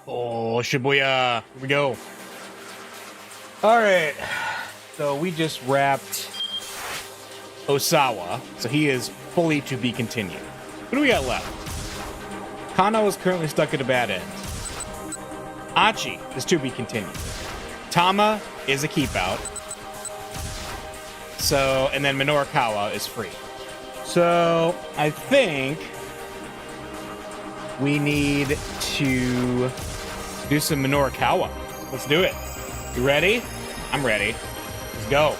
Oh, Shibuya. Here we go. All right. So we just wrapped Osawa. So he is fully to be continued. What do we got left? Kano is currently stuck at a bad end. Achi is to be continued. Tama is a keep out. So, and then Minorikawa is free. So, I think we need to do some Minorikawa. Let's do it. You ready? I'm ready. Let's go.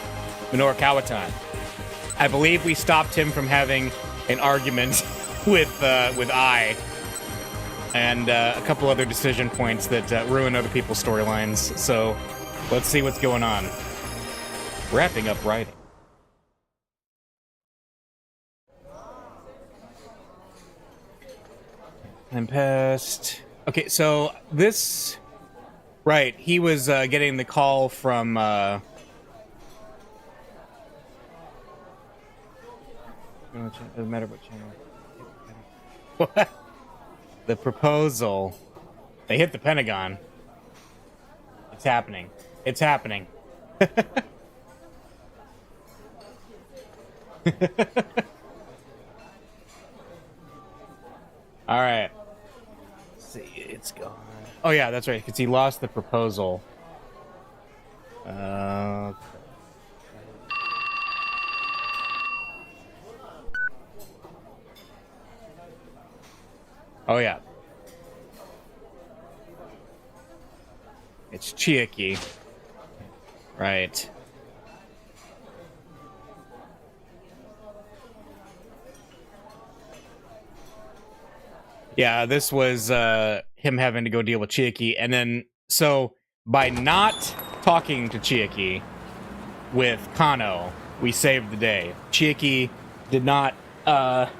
Minorikawa time. I believe we stopped him from having an argument with I and a couple other decision points that ruin other people's storylines. So let's see what's going on. Wrapping up writing. I'm past. Okay, so this. Right, he was getting the call from. Doesn't matter what channel. What? The proposal. They hit the Pentagon. It's happening. It's happening. All right. Let's see, it's gone. Oh yeah, that's right. Because he lost the proposal. Oh yeah. It's Chiaki. Right. Yeah, this was him having to go deal with Chiaki, and then so by not talking to Chiaki with Kano, we saved the day. Chiaki did not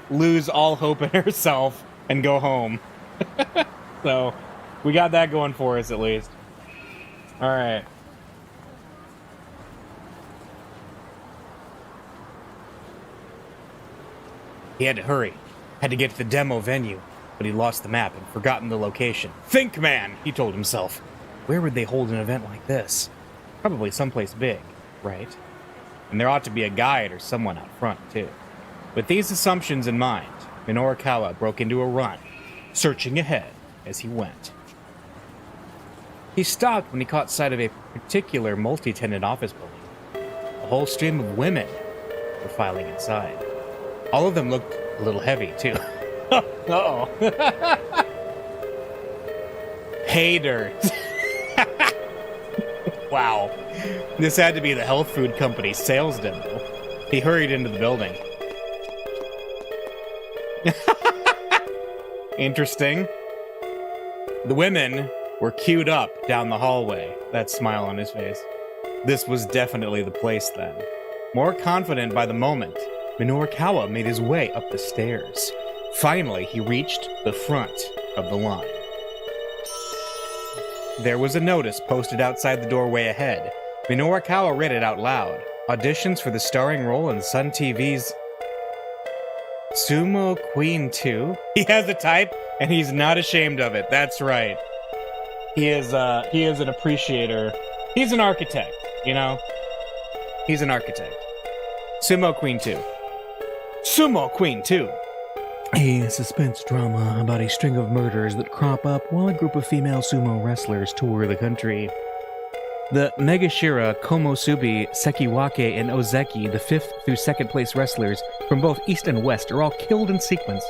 lose all hope in herself and go home. So we got that going for us at least. All right. He had to hurry. Had to get to the demo venue, but he lost the map and forgotten the location. Think, man, he told himself. Where would they hold an event like this? Probably someplace big, right? And there ought to be a guide or someone out front, too. With these assumptions in mind, Minorikawa broke into a run, searching ahead as he went. He stopped when he caught sight of a particular multi-tenant office building. A whole stream of women were filing inside. All of them looked a little heavy, too. Uh-oh. Hater. Wow. This had to be the health food company's sales demo. He hurried into the building. Interesting. The women were queued up down the hallway. That smile on his face. This was definitely the place then. More confident by the moment, Minorikawa made his way up the stairs. Finally, he reached the front of the line. There was a notice posted outside the doorway ahead. Minorikawa read it out loud. Auditions for the starring role in Sun TV's Sumo Queen 2? He has a type, and he's not ashamed of it. That's right. He is an appreciator. He's an architect, you know? He's an architect. Sumo Queen 2. Sumo Queen 2. A suspense drama about a string of murders that crop up while a group of female sumo wrestlers tour the country. The Megashira, Komosubi, Sekiwake, and Ozeki, the 5th through 2nd place wrestlers from both East and West, are all killed in sequence,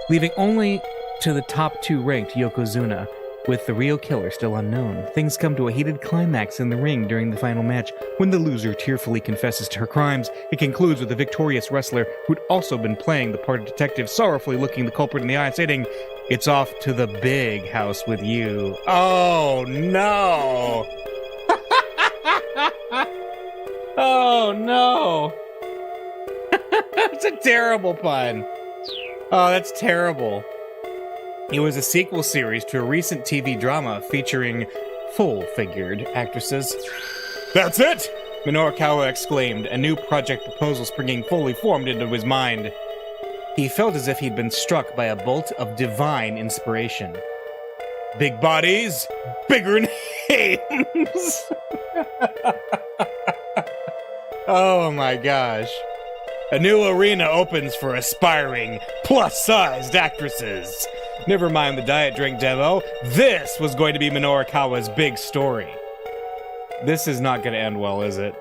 leaving only to the top 2 ranked Yokozuna, with the real killer still unknown. Things come to a heated climax in the ring during the final match, when the loser tearfully confesses to her crimes. It concludes with the victorious wrestler, who'd also been playing the part of detective, sorrowfully looking the culprit in the eye, stating, "It's off to the big house with you." Oh, no! Oh, no! That's a terrible pun. Oh, that's terrible. It was a sequel series to a recent TV drama featuring full-figured actresses. That's it! Minorikawa exclaimed, a new project proposal springing fully formed into his mind. He felt as if he'd been struck by a bolt of divine inspiration. Big bodies, bigger names. Oh my gosh. A new arena opens for aspiring, plus-sized actresses. Never mind the diet drink demo. This was going to be Minorikawa's big story. This is not going to end well, is it?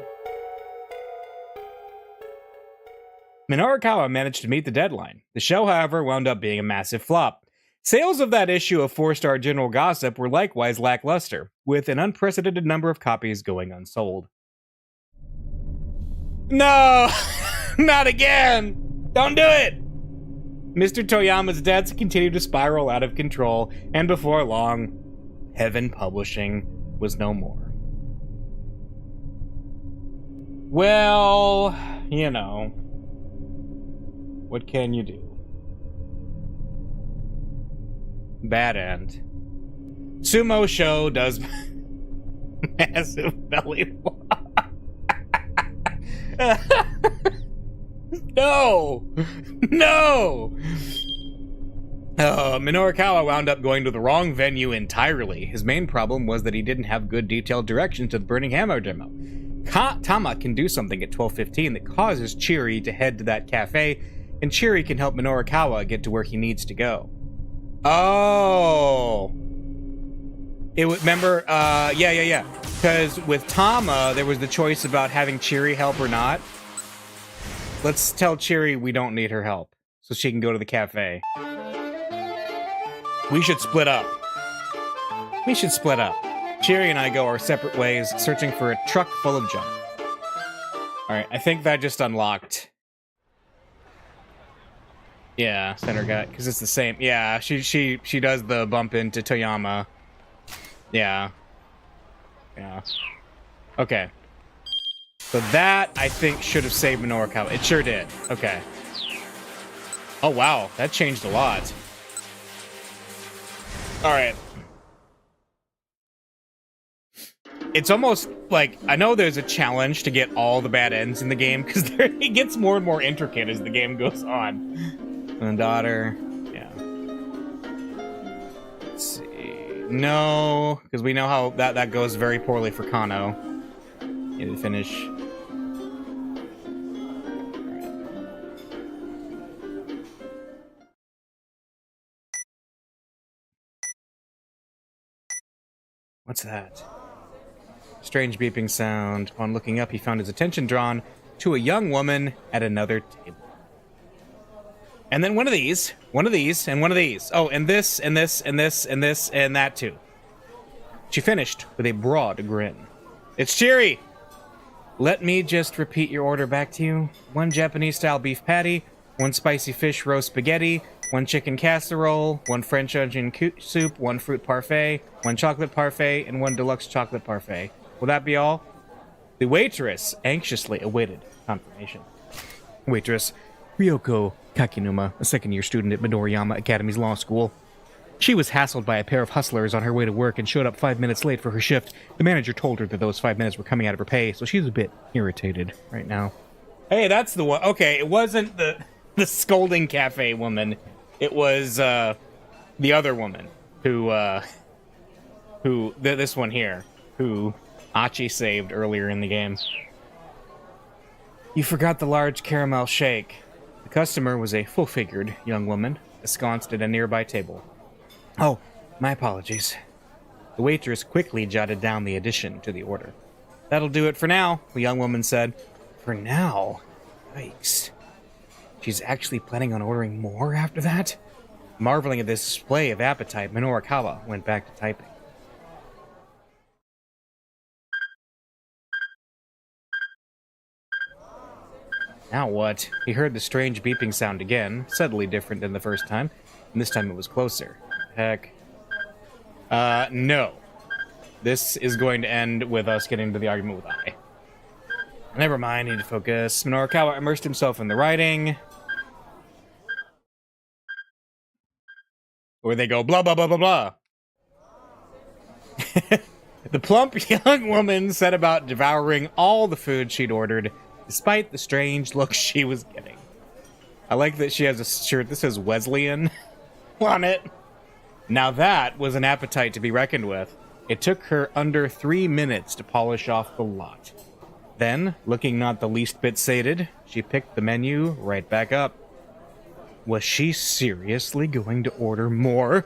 Minorikawa managed to meet the deadline. The show, however, wound up being a massive flop. Sales of that issue of 4-star General Gossip were likewise lackluster, with an unprecedented number of copies going unsold. No! Not again! Don't do it! Mr. Toyama's debts continued to spiral out of control, and before long, Heaven Publishing was no more. Well, you know, what can you do? Bad end. Sumo Show does massive belly flop. No! No! Minorikawa wound up going to the wrong venue entirely. His main problem was that he didn't have good detailed directions to the Burning Hammer demo. Tama can do something at 12:15 that causes Chiri to head to that cafe, and Chiri can help Minorikawa get to where he needs to go. Oh! Remember, yeah. Because with Tama, there was the choice about having Chiri help or not. Let's tell Chiri we don't need her help, so she can go to the cafe. We should split up. Chiri and I go our separate ways, searching for a truck full of junk. Alright, I think that just unlocked. Yeah, center gut, because it's the same. Yeah, she does the bump into Toyama. Yeah. Okay. So that, I think, should have saved Minorikawa. It sure did. Okay. Oh, wow. That changed a lot. Alright. It's almost like, I know there's a challenge to get all the bad ends in the game, because it gets more and more intricate as the game goes on. And daughter, yeah. Let's see. No, because we know how that goes very poorly for Kano. Need to finish. What's that? Strange beeping sound. Upon looking up, he found his attention drawn to a young woman at another table. And then one of these, and one of these. Oh, and this, and this, and this, and this, and that too. She finished with a broad grin. It's Chiri! Let me just repeat your order back to you. 1 Japanese-style beef patty, 1 spicy fish roast spaghetti, 1 chicken casserole, 1 French onion soup, 1 fruit parfait, 1 chocolate parfait, and 1 deluxe chocolate parfait. Will that be all? The waitress anxiously awaited confirmation. Waitress, Ryoko Kakinuma, a second-year student at Midoriyama Academy's law school. She was hassled by a pair of hustlers on her way to work and showed up 5 minutes late for her shift. The manager told her that those 5 minutes were coming out of her pay, so she's a bit irritated right now. Hey, that's the one. Okay, it wasn't the scolding cafe woman. It was the other woman who this one here, who Achi saved earlier in the game. You forgot the large caramel shake. The customer was a full-figured young woman, ensconced at a nearby table. Oh, my apologies. The waitress quickly jotted down the addition to the order. That'll do it for now, the young woman said. For now? Yikes. She's actually planning on ordering more after that? Marveling at this display of appetite, Minorikawa went back to typing. Now what? He heard the strange beeping sound again, subtly different than the first time, and this time it was closer. Heck. No. This is going to end with us getting into the argument with I. Never mind, need to focus. Minorikawa immersed himself in the writing. Where they go, blah, blah, blah, blah, blah. The plump young woman set about devouring all the food she'd ordered, despite the strange look she was getting. I like that she has a shirt that says Wesleyan on it. Now that was an appetite to be reckoned with. It took her under 3 minutes to polish off the lot. Then, looking not the least bit sated, she picked the menu right back up. Was she seriously going to order more?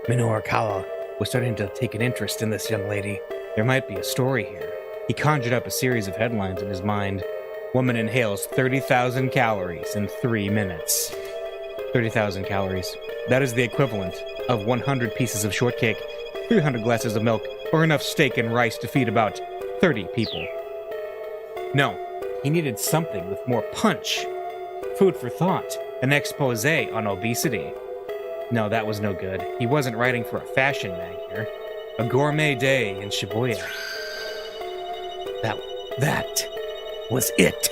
Minoru was starting to take an interest in this young lady. There might be a story here. He conjured up a series of headlines in his mind. Woman inhales 30,000 calories in 3 minutes. 30,000 calories. That is the equivalent of 100 pieces of shortcake, 300 glasses of milk, or enough steak and rice to feed about 30 people. No, he needed something with more punch. Food for thought. An expose on obesity. No, that was no good. He wasn't writing for a fashion mag here. A gourmet day in Shibuya. That was it.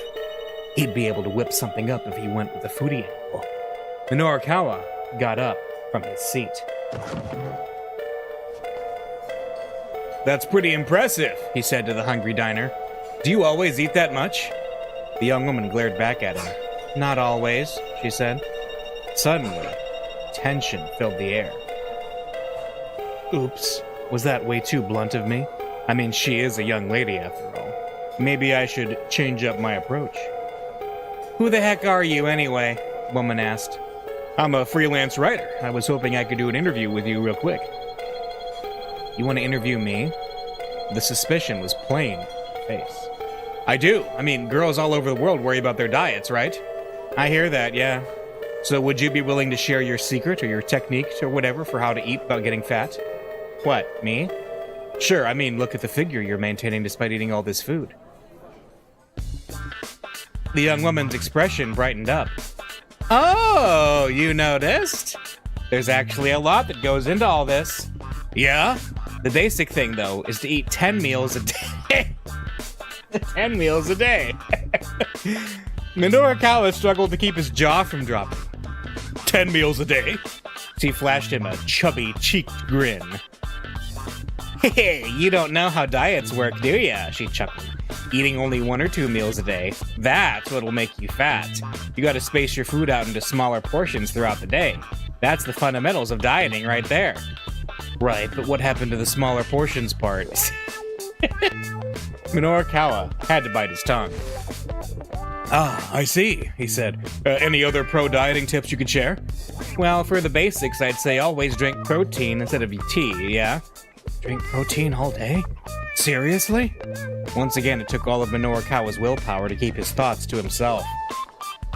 He'd be able to whip something up if he went with a foodie angle. Minoru got up from his seat. That's pretty impressive, he said to the hungry diner. Do you always eat that much? The young woman glared back at him. Not always, she said. Suddenly, tension filled the air. Oops, was that way too blunt of me? I mean, she is a young lady after all. Maybe I should change up my approach. Who the heck are you anyway? Woman asked. I'm a freelance writer. I was hoping I could do an interview with you real quick. You want to interview me? The suspicion was plain in her face. I do. I mean, girls all over the world worry about their diets, right? I hear that, yeah. So would you be willing to share your secret or your techniques or whatever for how to eat without getting fat? What, me? Sure, I mean, look at the figure you're maintaining despite eating all this food. The young woman's expression brightened up. Oh, you noticed? There's actually a lot that goes into all this. Yeah? The basic thing, though, is to eat 10 meals a day. 10 meals a day. Minoru struggled to keep his jaw from dropping. 10 meals a day? She flashed him a chubby-cheeked grin. Hey, you don't know how diets work, do ya? She chuckled. Eating only 1 or 2 meals a day, that's what'll make you fat. You gotta space your food out into smaller portions throughout the day. That's the fundamentals of dieting right there. Right, but what happened to the smaller portions part? Minoru had to bite his tongue. Ah, I see, he said. Any other pro-dieting tips you could share? Well, for the basics, I'd say always drink protein instead of tea, yeah? Drink protein all day? Seriously? Once again, it took all of Minoru willpower to keep his thoughts to himself.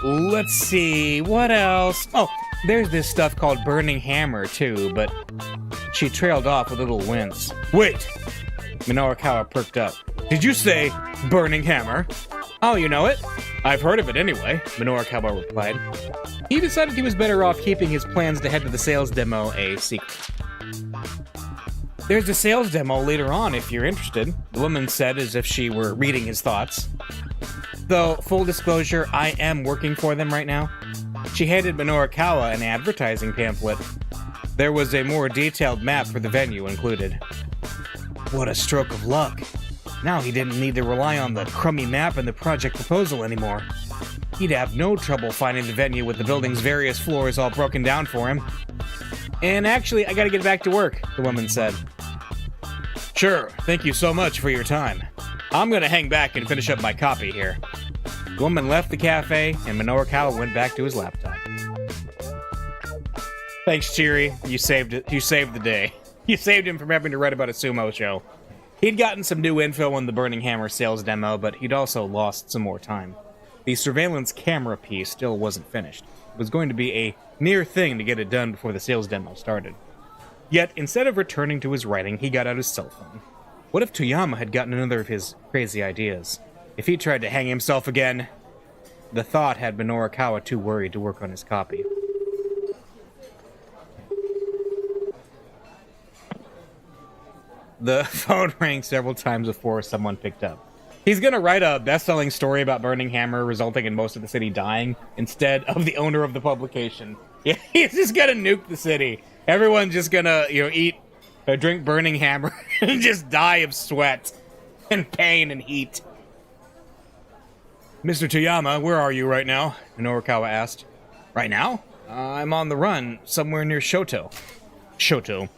Let's see, what else? Oh, there's this stuff called burning hammer, too, but... She trailed off with a little wince. Wait! Minoru perked up. Did you say burning hammer? Oh, you know it? I've heard of it anyway, Minoru replied. He decided he was better off keeping his plans to head to the sales demo a secret. There's a sales demo later on if you're interested, the woman said as if she were reading his thoughts. Though, full disclosure, I am working for them right now. She handed Minoru an advertising pamphlet. There was a more detailed map for the venue included. What a stroke of luck. Now he didn't need to rely on the crummy map and the project proposal anymore. He'd have no trouble finding the venue with the building's various floors all broken down for him. And actually, I gotta get back to work, the woman said. Sure, thank you so much for your time. I'm gonna hang back and finish up my copy here. The woman left the cafe, and Minoru went back to his laptop. Thanks, Chiri. You saved the day. You saved him from having to write about a sumo show. He'd gotten some new info on the Burning Hammer sales demo, but he'd also lost some more time. The surveillance camera piece still wasn't finished. It was going to be a near thing to get it done before the sales demo started. Yet, instead of returning to his writing, he got out his cell phone. What if Toyama had gotten another of his crazy ideas? If he tried to hang himself again? The thought had Minoru too worried to work on his copy. The phone rang several times before someone picked up. He's gonna write a best-selling story about Burning Hammer resulting in most of the city dying instead of the owner of the publication. Yeah, he's just gonna nuke the city. Everyone's just gonna, eat or drink Burning Hammer and just die of sweat and pain and heat. Mr. Toyama, where are you right now? Minoru asked. Right now? I'm on the run, somewhere near Shoto. Shoto.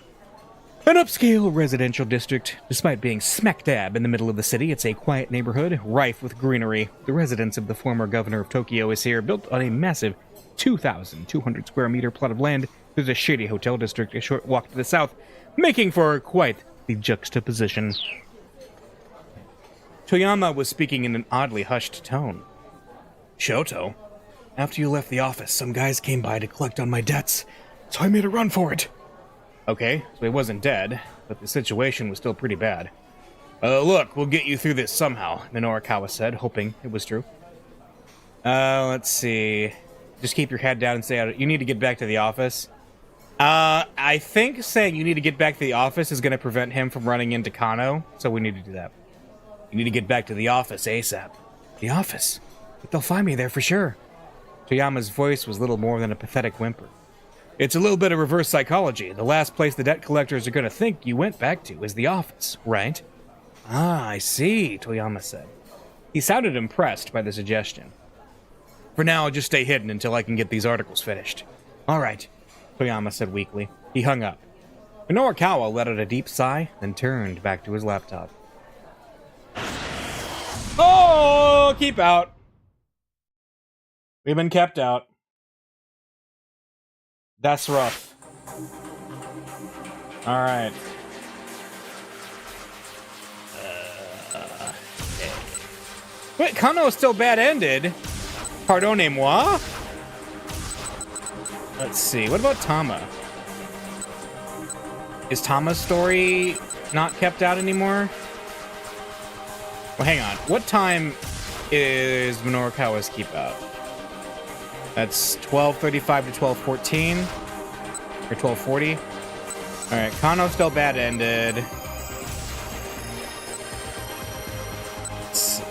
An upscale residential district. Despite being smack dab in the middle of the city, it's a quiet neighborhood, rife with greenery. The residence of the former governor of Tokyo is here, built on a massive 2,200 square meter plot of land. There's a shady hotel district a short walk to the south, making for quite the juxtaposition. Toyama was speaking in an oddly hushed tone. Shoto? After you left the office, some guys came by to collect on my debts, so I made a run for it. Okay, so he wasn't dead, but the situation was still pretty bad. Look, we'll get you through this somehow, Minorikawa said, hoping it was true. Let's see. Just keep your head down and stay out of it. You need to get back to the office. I think saying you need to get back to the office is going to prevent him from running into Kano, so we need to do that. You need to get back to the office ASAP. The office? But they'll find me there for sure. Toyama's voice was little more than a pathetic whimper. It's a little bit of reverse psychology. The last place the debt collectors are going to think you went back to is the office, right? Ah, I see, Toyama said. He sounded impressed by the suggestion. For now, I'll just stay hidden until I can get these articles finished. All right, Toyama said weakly. He hung up. Minorikawa let out a deep sigh, then turned back to his laptop. Oh, keep out. We've been kept out. That's rough. Alright. Wait, Kano is still bad-ended? Pardonnez-moi? Let's see. What about Tama? Is Tama's story not kept out anymore? Well, hang on. What time is Minorikawa's keep out? That's 12:35 to 12:14. Or 12:40. Alright, Kano's still bad-ended. Let's see.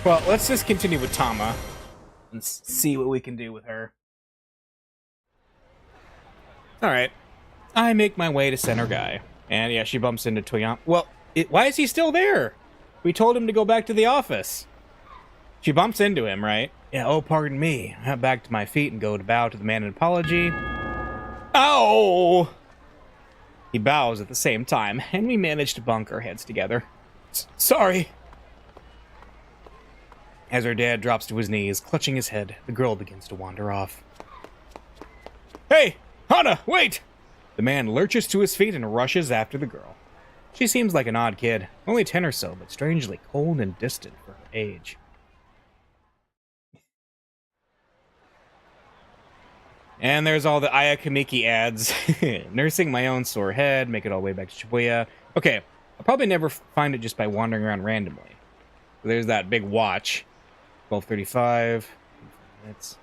Well, let's just continue with Tama. And see what we can do with her. Alright. I make my way to Center Guy. And yeah, she bumps into Toyama. Well, why is he still there? We told him to go back to the office. She bumps into him, right? Yeah, oh, pardon me. I hop back to my feet and go to bow to the man in apology. Ow! He bows at the same time, and we manage to bunk our heads together. Sorry. As her dad drops to his knees, clutching his head, the girl begins to wander off. Hey! Hana, wait! The man lurches to his feet and rushes after the girl. She seems like an odd kid, only 10 or so, but strangely cold and distant for her age. And there's all the Ayakamiki ads. Nursing my own sore head, make it all the way back to Shibuya. Okay, I'll probably never find it just by wandering around randomly. So there's that big watch. 12:35. Minutes.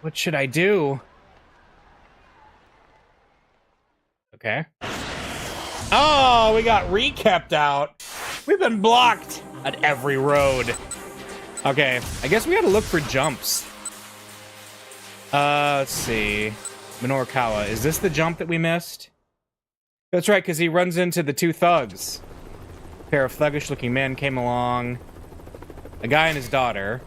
What should I do? Okay. Oh, we got rekept out. We've been blocked at every road. Okay, I guess we gotta look for jumps. Let's see. Minorikawa, is this the jump that we missed? That's right, because he runs into the two thugs. A pair of thuggish-looking men came along. A guy and his daughter.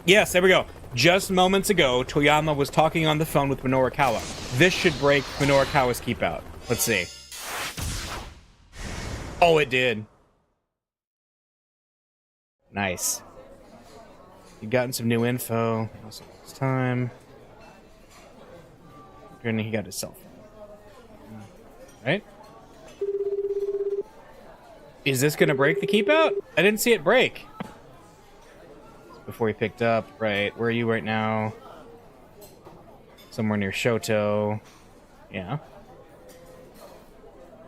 Yes, there we go. Just moments ago, Toyama was talking on the phone with Minorikawa. This should break Minorikawa's keep out. Let's see. Oh, it did. Nice. You've gotten some new info. Also, it's time. And he got his cell phone. Right? Is this gonna break the keep out? I didn't see it break. Before he picked up, right? Where are you right now? Somewhere near Shoto. Yeah.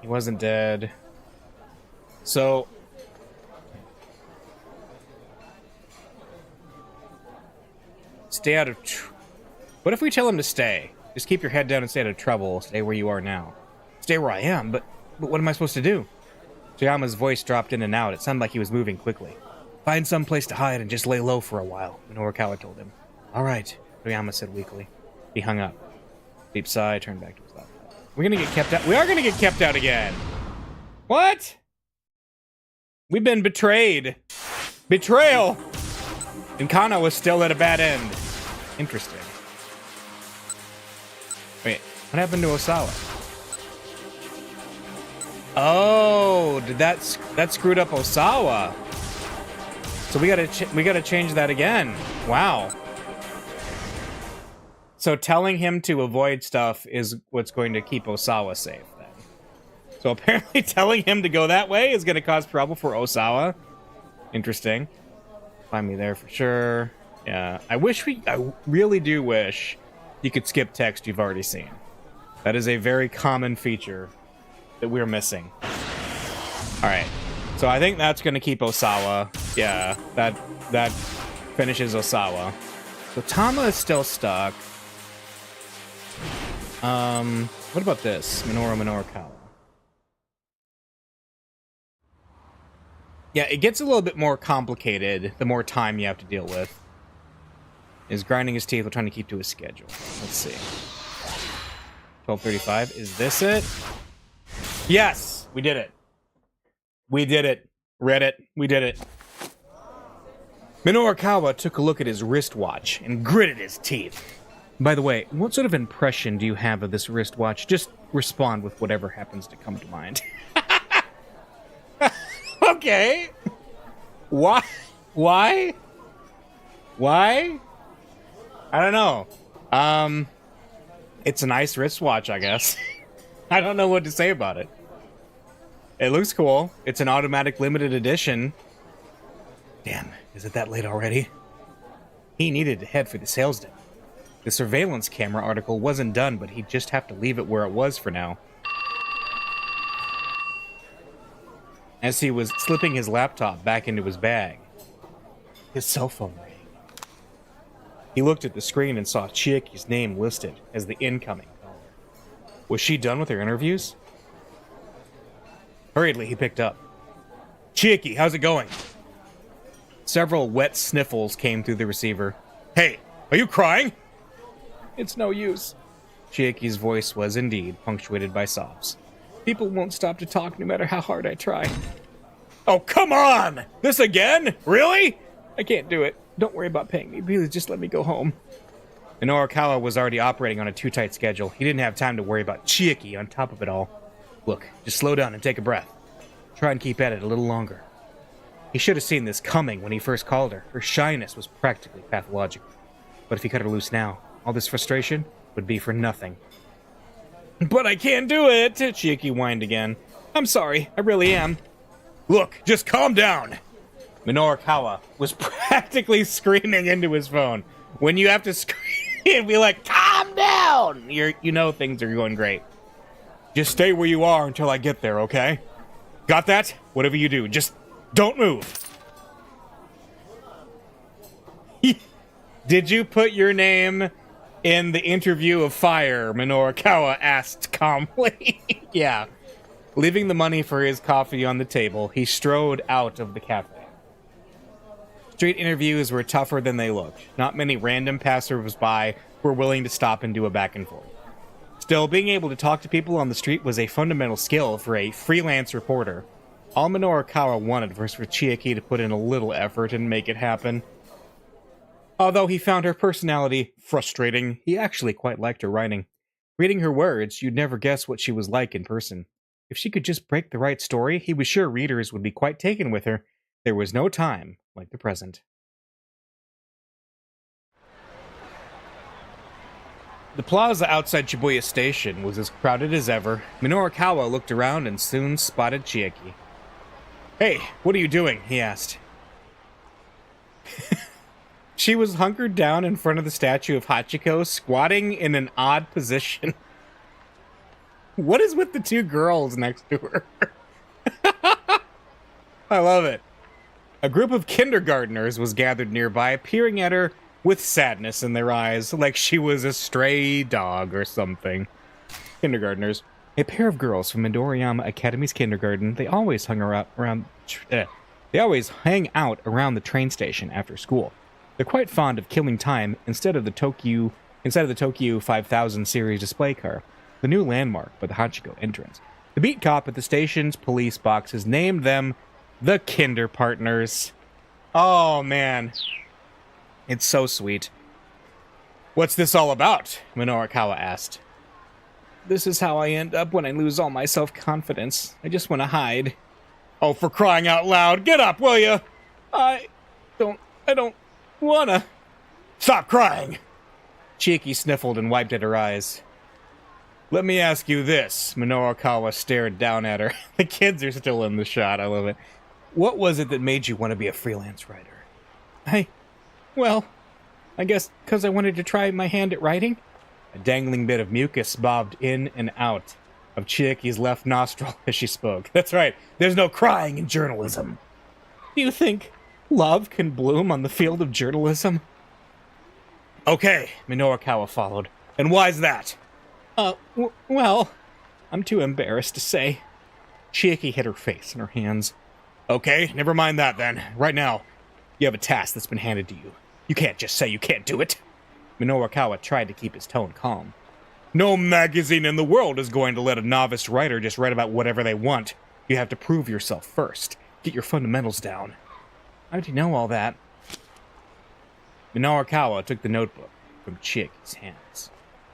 He wasn't dead. So... stay out of... What if we tell him to stay? Just keep your head down and stay out of trouble. Stay where you are now. Stay where I am? But what am I supposed to do? Toyama's voice dropped in and out. It sounded like he was moving quickly. Find some place to hide and just lay low for a while, Minorikawa told him. All right, Toyama said weakly. He hung up. Deep sigh, turned back to his laptop. We're gonna get kept out. We are gonna get kept out again. What? We've been betrayed. Betrayal. And Kana was still at a bad end. Interesting. Wait, what happened to Osawa? Oh, did that screwed up Osawa? So we gotta change that again. Wow. So telling him to avoid stuff is what's going to keep Osawa safe then. So apparently telling him to go that way is gonna cause trouble for Osawa. Interesting. Find me there for sure. Yeah, I really do wish you could skip text you've already seen. That is a very common feature that we're missing. Alright. So I think that's gonna keep Osawa. Yeah, that finishes Osawa. So Tama is still stuck. What about this? Minoru Kawa. Yeah, it gets a little bit more complicated the more time you have to deal with. Is grinding his teeth while trying to keep to his schedule. Let's see. 12:35. Is this it? Yes! We did it. We did it. Read it. We did it. Minoru Kawa took a look at his wristwatch and gritted his teeth. By the way, what sort of impression do you have of this wristwatch? Just respond with whatever happens to come to mind. Okay. Why? Why? Why? I don't know. It's a nice wristwatch, I guess. I don't know what to say about it. It looks cool. It's an automatic limited edition. Damn, is it that late already? He needed to head for the sales den. The surveillance camera article wasn't done, but he'd just have to leave it where it was for now. As he was slipping his laptop back into his bag, his cell phone rang. He looked at the screen and saw Chiaki's name listed as the incoming caller. Was she done with her interviews? Hurriedly, he picked up. Chiaki, how's it going? Several wet sniffles came through the receiver. Hey, are you crying? It's no use. Chiaki's voice was indeed punctuated by sobs. People won't stop to talk no matter how hard I try. Oh, come on! This again? Really? I can't do it. Don't worry about paying me. Please just let me go home. Minoru Kawa was already operating on a too tight schedule. He didn't have time to worry about Chiaki on top of it all. Look, just slow down and take a breath. Try and keep at it a little longer. He should have seen this coming when he first called her. Her shyness was practically pathological. But if he cut her loose now, all this frustration would be for nothing. But I can't do it, Chiaki whined again. I'm sorry, I really am. Look, just calm down. Minoru Kawa was practically screaming into his phone. When you have to scream and be like, calm down, you know things are going great. Just stay where you are until I get there, okay? Got that? Whatever you do, just don't move. Did you put your name in the interview of fire? Minoru Kawa asked calmly. Yeah. Leaving the money for his coffee on the table, he strode out of the cafe. Street interviews were tougher than they looked. Not many random passers-by were willing to stop and do a back and forth. Still, being able to talk to people on the street was a fundamental skill for a freelance reporter. All Minoru Kawa wanted was for Chiaki to put in a little effort and make it happen. Although he found her personality frustrating, he actually quite liked her writing. Reading her words, you'd never guess what she was like in person. If she could just break the right story, he was sure readers would be quite taken with her. There was no time like the present. The plaza outside Shibuya Station was as crowded as ever. Minoru Kawa looked around and soon spotted Chiaki. Hey, what are you doing? He asked. She was hunkered down in front of the statue of Hachiko, squatting in an odd position. What is with the two girls next to her? I love it. A group of kindergartners was gathered nearby, peering at her with sadness in their eyes, like she was a stray dog or something. Kindergartners. A pair of girls from Midoriyama Academy's kindergarten. They always hang out around the train station after school. They're quite fond of killing time inside of the Tokyo 5000 series display car, the new landmark by the Hachiko entrance. The beat cop at the station's police box has named them the Kinder Partners. Oh, man. It's so sweet. What's this all about? Minorikawa asked. This is how I end up when I lose all my self-confidence. I just want to hide. Oh, for crying out loud, get up, will you? I don't wanna. Stop crying! Chiaki sniffled and wiped at her eyes. Let me ask you this. Minorikawa stared down at her. The kids are still in the shot, I love it. What was it that made you want to be a freelance writer? Well, I guess because I wanted to try my hand at writing. A dangling bit of mucus bobbed in and out of Chiaki's left nostril as she spoke. That's right, there's no crying in journalism. Do you think love can bloom on the field of journalism? Okay, Minorikawa followed. And why's that? Well, I'm too embarrassed to say. Chiaki hid her face in her hands. Okay, never mind that then. Right now, you have a task that's been handed to you. You can't just say you can't do it. Minorikawa tried to keep his tone calm. No magazine in the world is going to let a novice writer just write about whatever they want. You have to prove yourself first. Get your fundamentals down. How do you know all that? Minorikawa took the notebook from Chiaki's hands.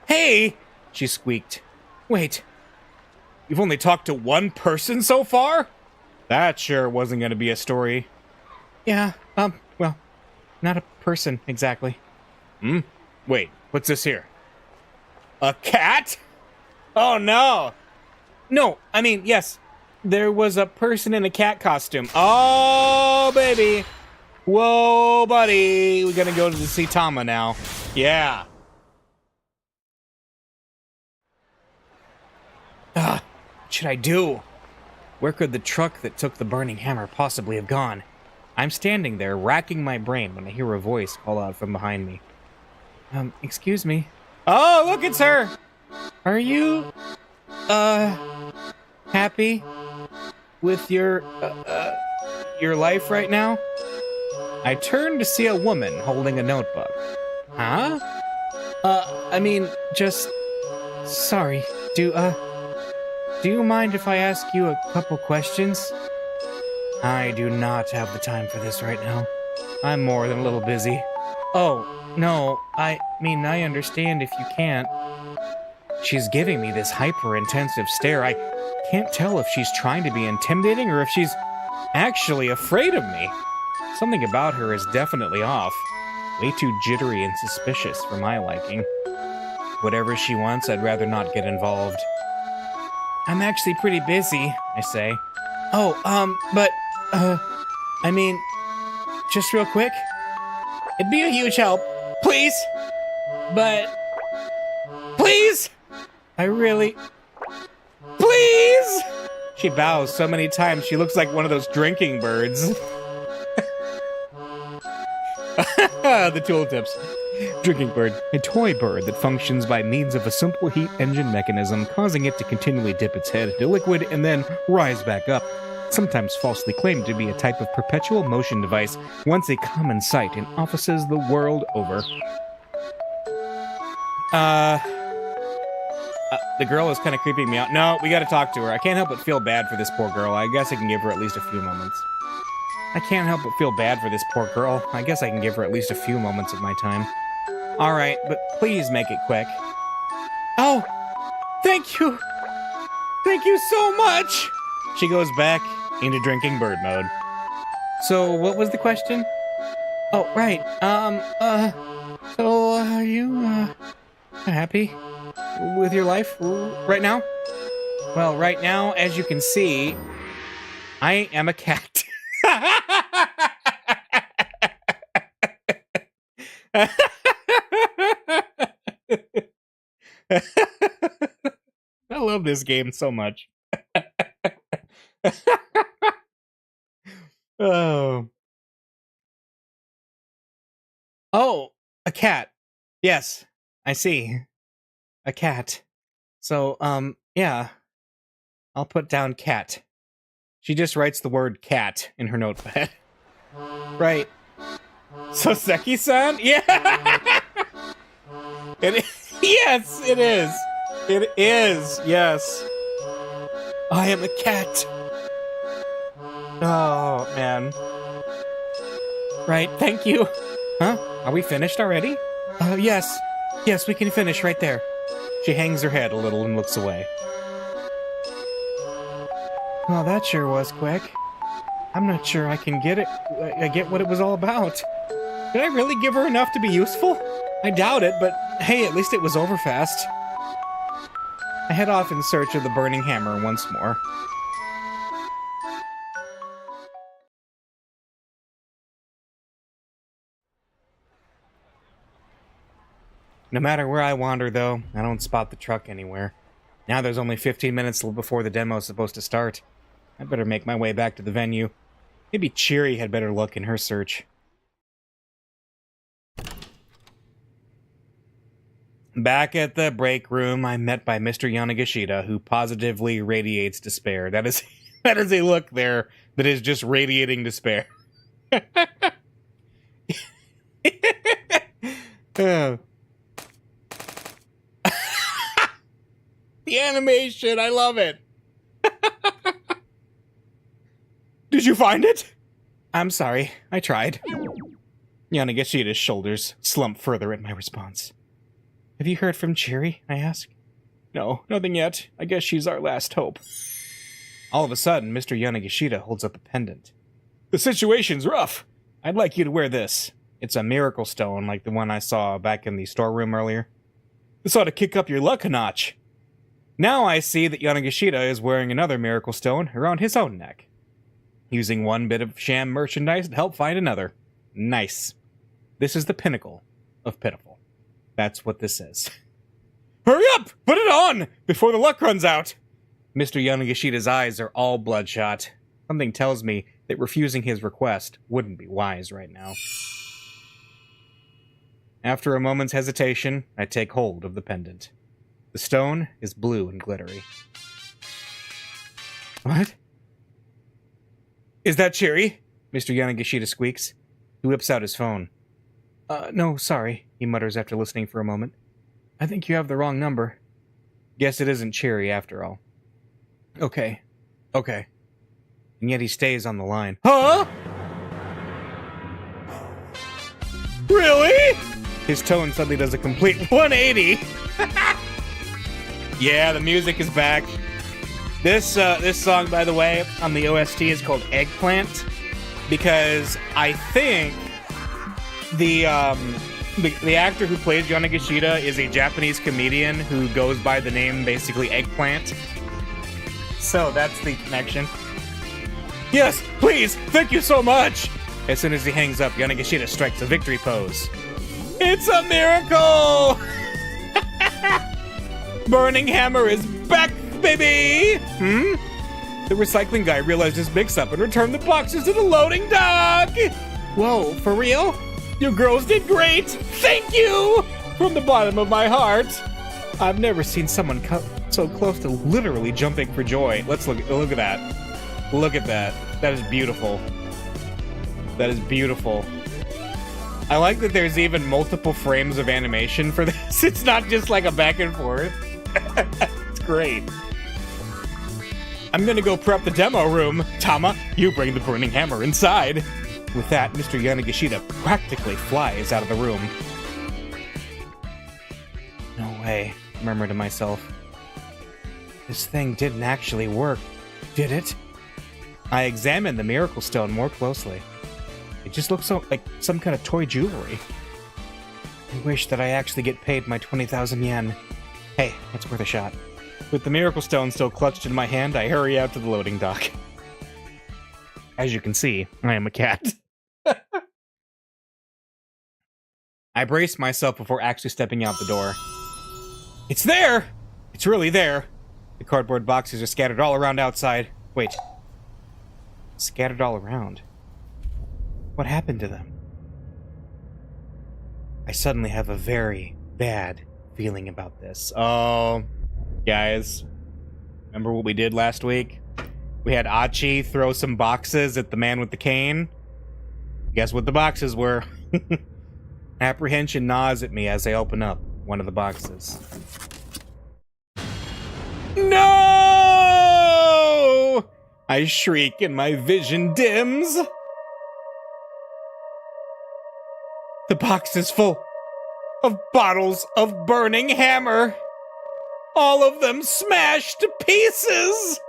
Hey! She squeaked. Wait. You've only talked to one person so far? That sure wasn't going to be a story. Yeah, well, not a person, exactly. Wait, what's this here? A cat? Oh, no. No, I mean, yes. There was a person in a cat costume. Oh, baby. Whoa, buddy. We're gonna go to the Saitama now. Yeah. What should I do? Where could the truck that took the burning hammer possibly have gone? I'm standing there, racking my brain when I hear a voice call out from behind me. Excuse me. Oh, look, it's her! Are you, happy with your life right now? I turned to see a woman holding a notebook. Huh? I mean, just... Sorry, do you mind if I ask you a couple questions? I do not have the time for this right now. I'm more than a little busy. Oh, no, I mean, I understand if you can't. She's giving me this hyper-intensive stare. I can't tell if she's trying to be intimidating or if she's actually afraid of me. Something about her is definitely off. Way too jittery and suspicious for my liking. Whatever she wants, I'd rather not get involved. I'm actually pretty busy, I say. Oh, but, I mean, just real quick. It'd be a huge help. Please? But, please? I really... Please? She bows so many times, she looks like one of those drinking birds. The tooltips. Drinking bird. A toy bird that functions by means of a simple heat engine mechanism, causing it to continually dip its head into liquid and then rise back up. Sometimes falsely claimed to be a type of perpetual motion device, once a common sight in offices the world over. The girl is kind of creeping me out. No, we gotta talk to her. I can't help but feel bad for this poor girl. I guess I can give her at least a few moments. I can't help but feel bad for this poor girl. I guess I can give her at least a few moments of my time. Alright, but please make it quick. Oh! Thank you! Thank you so much! She goes back into drinking bird mode. So, what was the question? Oh, right. So, are you, happy with your life right now? Well, right now, as you can see, I am a cat. I love this game so much. Oh. Oh, a cat. Yes, I see. A cat. So, yeah. I'll put down cat. She just writes the word cat in her notepad. Right. So Seki-san? Yeah! Yes, it is. It is, yes. I am a cat. Oh, man. Right, thank you. Huh? Are we finished already? Yes. Yes, we can finish right there. She hangs her head a little and looks away. Well, that sure was quick. I'm not sure I can get what it was all about. Did I really give her enough to be useful? I doubt it, but hey, at least it was over fast. I head off in search of the burning hammer once more. No matter where I wander, though, I don't spot the truck anywhere. Now there's only 15 minutes before the demo's supposed to start. I'd better make my way back to the venue. Maybe Cheery had better luck in her search. Back at the break room, I'm met by Mr. Yanagishita, who positively radiates despair. That is a look there that is just radiating despair. The animation, I love it. Did you find it? I'm sorry, I tried. Yanagishita's shoulders slump further at my response. Have you heard from Cheery? I ask. No, nothing yet. I guess she's our last hope. All of a sudden, Mr. Yanagishita holds up a pendant. The situation's rough. I'd like you to wear this. It's a miracle stone like the one I saw back in the storeroom earlier. This ought to kick up your luck a notch. Now I see that Yanagishita is wearing another miracle stone around his own neck, using one bit of sham merchandise to help find another. Nice. This is the pinnacle of pitiful. That's what this is. Hurry up! Put it on! Before the luck runs out! Mr. Yanagishita's eyes are all bloodshot. Something tells me that refusing his request wouldn't be wise right now. After a moment's hesitation, I take hold of the pendant. The stone is blue and glittery. What? Is that Cheery? Mr. Yanagishita squeaks. He whips out his phone. No, sorry, he mutters after listening for a moment. I think you have the wrong number. Guess it isn't Cheery after all. Okay. And yet he stays on the line. Huh? Really? His tone suddenly does a complete 180. Yeah, the music is back. This song, by the way, on the OST is called Eggplant, because I think the actor who plays Yanagishita is a Japanese comedian who goes by the name basically Eggplant. So that's the connection. Yes, please, thank you so much. As soon as he hangs up, Yanagishita strikes a victory pose. It's a miracle! Burning Hammer is back, baby! The recycling guy realized his mix-up and returned the boxes to the loading dock! Whoa, for real? You girls did great! Thank you! From the bottom of my heart! I've never seen someone come so close to literally jumping for joy. Let's look at that. Look at that. That is beautiful. That is beautiful. I like that there's even multiple frames of animation for this. It's not just like a back and forth. It's great. I'm gonna go prep the demo room. Tama, you bring the burning hammer inside. With that, Mr. Yanagishita practically flies out of the room. No way, I murmur to myself. This thing didn't actually work, did it? I examined the miracle stone more closely. It just looks so like some kind of toy jewelry. I wish that I actually get paid my 20,000 yen. Hey, it's worth a shot. With the miracle stone still clutched in my hand, I hurry out to the loading dock. As you can see, I am a cat. I brace myself before actually stepping out the door. It's there! It's really there! The cardboard boxes are scattered all around outside. Wait. Scattered all around? What happened to them? I suddenly have a very bad feeling about this. Oh, guys. Remember what we did last week? We had Achi throw some boxes at the man with the cane. Guess what the boxes were? Apprehension gnaws at me as I open up one of the boxes. No! I shriek and my vision dims. The boxes full of bottles of burning hammer. All of them smashed to pieces.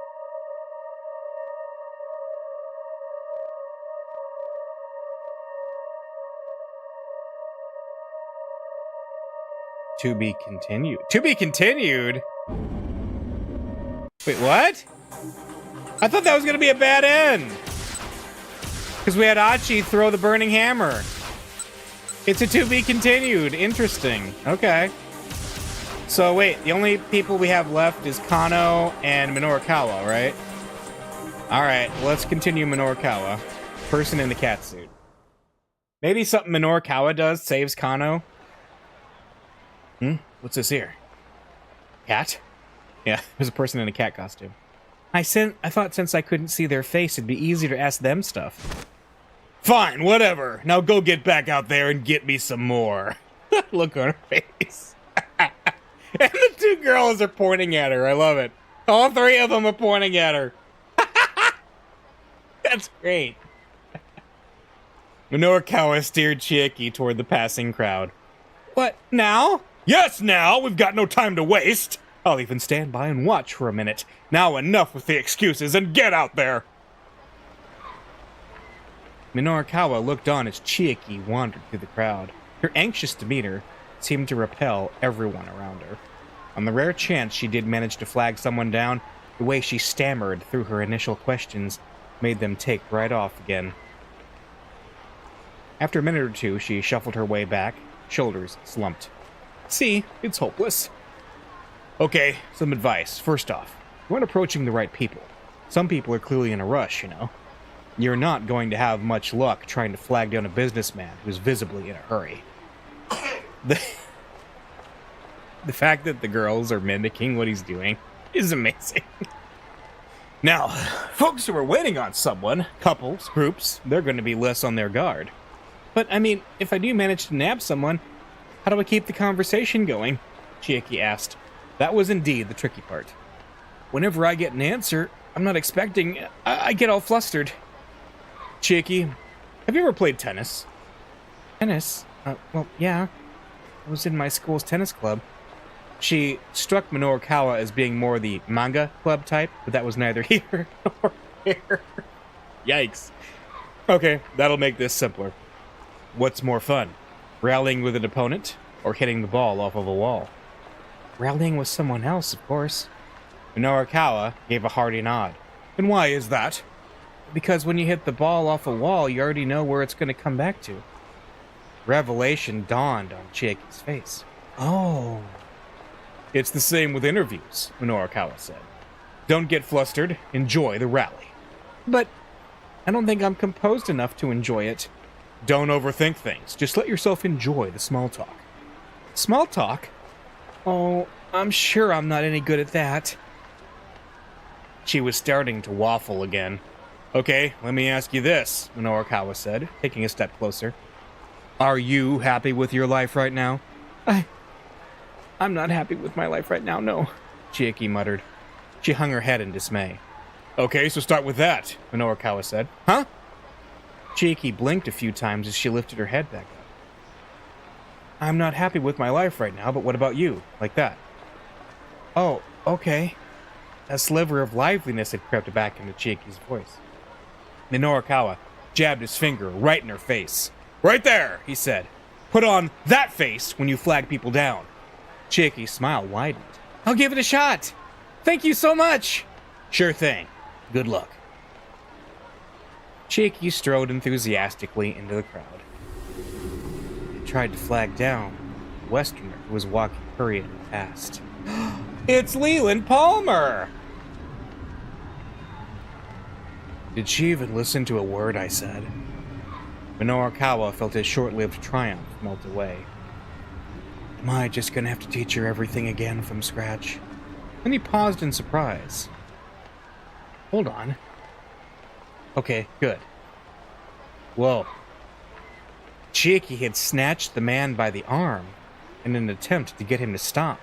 To be continued. To be continued? Wait, what? I thought that was gonna be a bad end. Because we had Achi throw the burning hammer. It's a to be continued. Interesting. Okay. So wait, the only people we have left is Kano and Minorikawa, right? Alright, let's continue Minorikawa. Person in the cat suit. Maybe something Minorikawa does saves Kano. What's this here? Cat? Yeah, there's a person in a cat costume. I thought since I couldn't see their face, it'd be easier to ask them stuff. Fine, whatever. Now go get back out there and get me some more. Look on her face. And the two girls are pointing at her. I love it. All three of them are pointing at her. That's great. Minorikawa steered Chieki toward the passing crowd. What, now? Yes, now! We've got no time to waste! I'll even stand by and watch for a minute. Now enough with the excuses and get out there! Minorikawa looked on as Chieki wandered through the crowd. Her anxious demeanor seemed to repel everyone around her. On the rare chance she did manage to flag someone down, the way she stammered through her initial questions made them take right off again. After a minute or two, she shuffled her way back, shoulders slumped. See, it's hopeless. Okay, some advice. First off, you aren't approaching the right people. Some people are clearly in a rush, you know. You're not going to have much luck trying to flag down a businessman who's visibly in a hurry. The fact that the girls are mimicking what he's doing is amazing. Now, folks who are waiting on someone, couples, groups, they're going to be less on their guard. But, I mean, if I do manage to nab someone, how do I keep the conversation going? Chieki asked. That was indeed the tricky part. Whenever I get an answer, I'm not expecting, I get all flustered. Chieki, have you ever played tennis? Tennis? Well, yeah. I was in my school's tennis club. She struck Minorikawa as being more the manga club type, but that was neither here nor there. Yikes. Okay, that'll make this simpler. What's more fun? Rallying with an opponent, or hitting the ball off of a wall? Rallying with someone else, of course. Minorikawa gave a hearty nod. And why is that? Because when you hit the ball off a wall, you already know where it's going to come back to. Revelation dawned on Chieki's face. Oh. It's the same with interviews, Minorikawa said. Don't get flustered, enjoy the rally. But I don't think I'm composed enough to enjoy it. Don't overthink things. Just let yourself enjoy the small talk. Small talk? Oh, I'm sure I'm not any good at that. She was starting to waffle again. Okay, let me ask you this, Minorikawa said, taking a step closer. Are you happy with your life right now? I'm not happy with my life right now, no, Chieki muttered. She hung her head in dismay. Okay, so start with that, Minorikawa said. Huh? Chieki blinked a few times as she lifted her head back up. I'm not happy with my life right now, but what about you? Like that. Oh, okay. A sliver of liveliness had crept back into Chieki's voice. Minorikawa jabbed his finger right in her face. Right there, he said. Put on that face when you flag people down. Chieki's smile widened. I'll give it a shot. Thank you so much. Sure thing. Good luck. Chieki strode enthusiastically into the crowd. He tried to flag down a Westerner who was walking hurriedly past. It's Leland Palmer! Did she even listen to a word I said? Minorikawa felt his short-lived triumph melt away. Am I just gonna have to teach her everything again from scratch? Then he paused in surprise. Hold on. Okay, good. Whoa. Chieki had snatched the man by the arm in an attempt to get him to stop.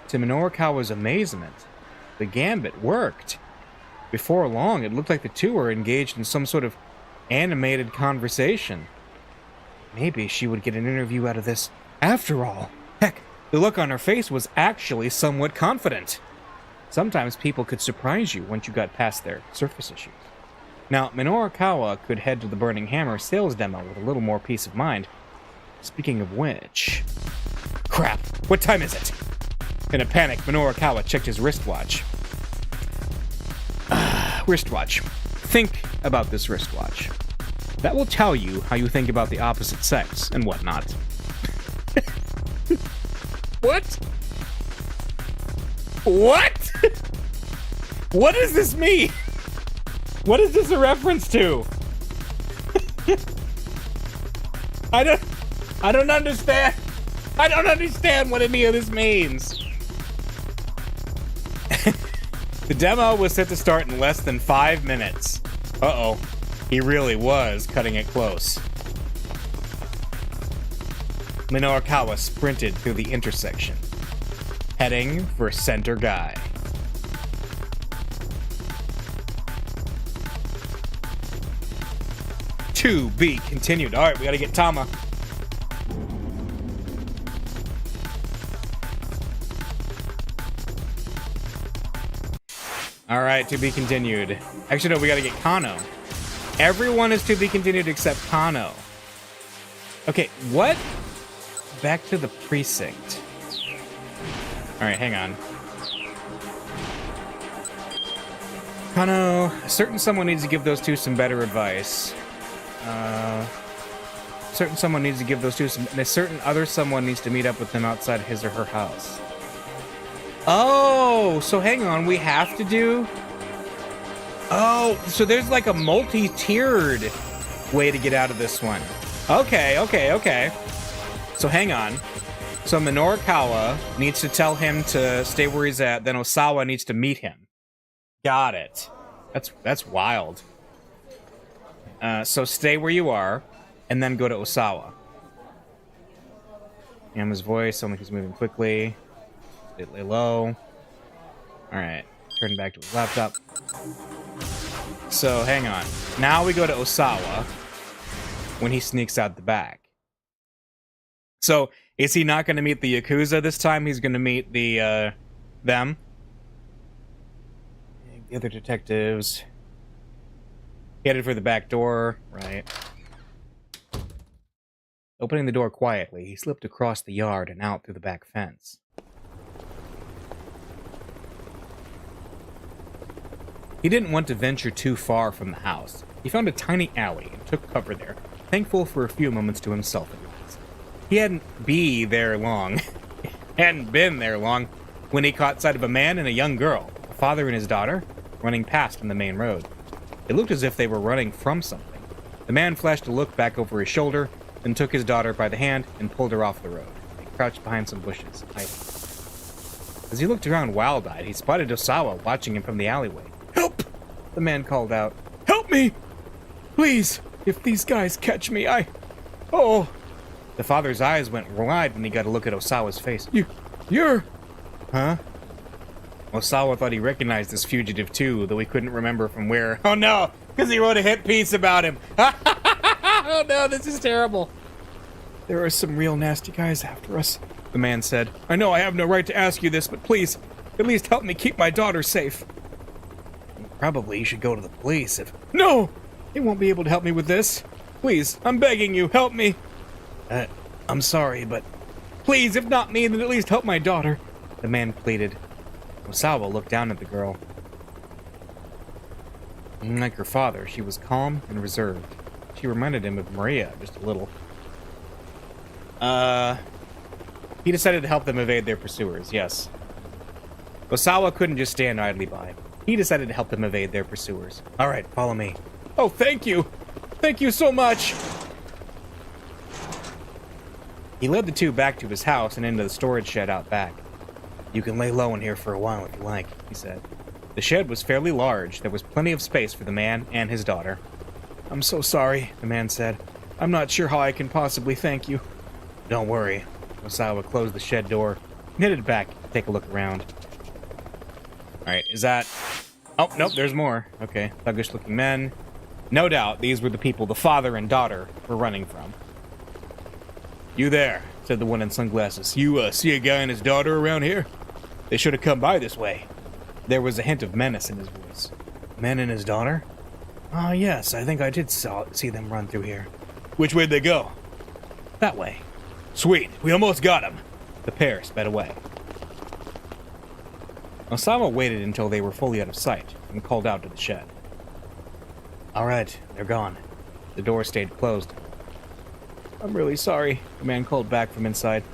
To Minorikawa's amazement, the gambit worked. Before long, it looked like the two were engaged in some sort of animated conversation. maybe she would get an interview out of this after all. Heck, the look on her face was actually somewhat confident. Sometimes people could surprise you once you got past their surface issues. Now, Minorukawa could head to the Burning Hammer sales demo with a little more peace of mind. Speaking of which... Crap! What time is it? In a panic, Minorukawa checked his wristwatch. Wristwatch. Think about this wristwatch. That will tell you how you think about the opposite sex and whatnot. What? What? What does this mean? What is this a reference to? I don't understand. I don't understand what any of this means. The demo was set to start in less than 5 minutes. Uh-oh. He really was cutting it close. Minorukawa sprinted through the intersection, heading for Center Guy. To be continued. All right, we gotta get Tama. All right, to be continued. Actually, no, we gotta get Kano. Everyone is to be continued except Kano. Okay, what? Back to the precinct. All right, hang on. Kano, certain someone needs to give those two some better advice. Certain someone needs to give those two some... And a certain other someone needs to meet up with them outside his or her house. Oh, so hang on, we have to do... Oh, so there's like a multi-tiered way to get out of this one. Okay. So hang on. So Minorukawa needs to tell him to stay where he's at, then Osawa needs to meet him. Got it. That's wild. So stay where you are, and then go to Osawa. Yama's voice, sounds like he's moving quickly. Lay low. Alright, turn back to his laptop. So, hang on. Now we go to Osawa when he sneaks out the back. So, is he not going to meet the Yakuza this time? He's going to meet the, them? The other detectives. He headed for the back door. Right. Opening the door quietly, he slipped across the yard and out through the back fence. He didn't want to venture too far from the house. He found a tiny alley and took cover there, thankful for a few moments to himself at least. He hadn't been there long when he caught sight of a man and a young girl, a father and his daughter, running past on the main road. It looked as if they were running from something. The man flashed a look back over his shoulder, then took his daughter by the hand and pulled her off the road. They crouched behind some bushes, hiding. As he looked around wild-eyed, he spotted Osawa watching him from the alleyway. "Help!" the man called out. "Help me! Please! If these guys catch me, Oh!" The father's eyes went wide when he got a look at Osawa's face. You're... Huh? Osawa thought he recognized this fugitive too, though he couldn't remember from where. Oh no! Because he wrote a hit piece about him! Oh no, this is terrible! "There are some real nasty guys after us," the man said. "I know I have no right to ask you this, but please, at least help me keep my daughter safe." "Probably you should go to the police if..." "No! They won't be able to help me with this. Please, I'm begging you, help me." I'm sorry, but... "Please, if not me, then at least help my daughter," the man pleaded. Osawa looked down at the girl. Unlike her father, she was calm and reserved. She reminded him of Maria just a little. He decided to help them evade their pursuers, yes. Osawa couldn't just stand idly by. He decided to help them evade their pursuers. "All right, follow me." "Oh, thank you! Thank you so much!" He led the two back to his house and into the storage shed out back. "You can lay low in here for a while if you like," he said. The shed was fairly large. There was plenty of space for the man and his daughter. "I'm so sorry," the man said. "I'm not sure how I can possibly thank you." "Don't worry." Osawa closed the shed door and headed back to take a look around. Alright, is that... Oh, nope, there's more. Okay, thuggish-looking men. No doubt, these were the people the father and daughter were running from. You there, said the one in sunglasses. You, see a guy and his daughter around here? They should have come by this way. There was a hint of menace in his voice. Man and his daughter? Ah, yes, I think I did see them run through here. Which way'd they go? That way. Sweet, we almost got him. The pair sped away. Osama waited until they were fully out of sight and called out to the shed. All right, they're gone. The door stayed closed. I'm really sorry, the man called back from inside.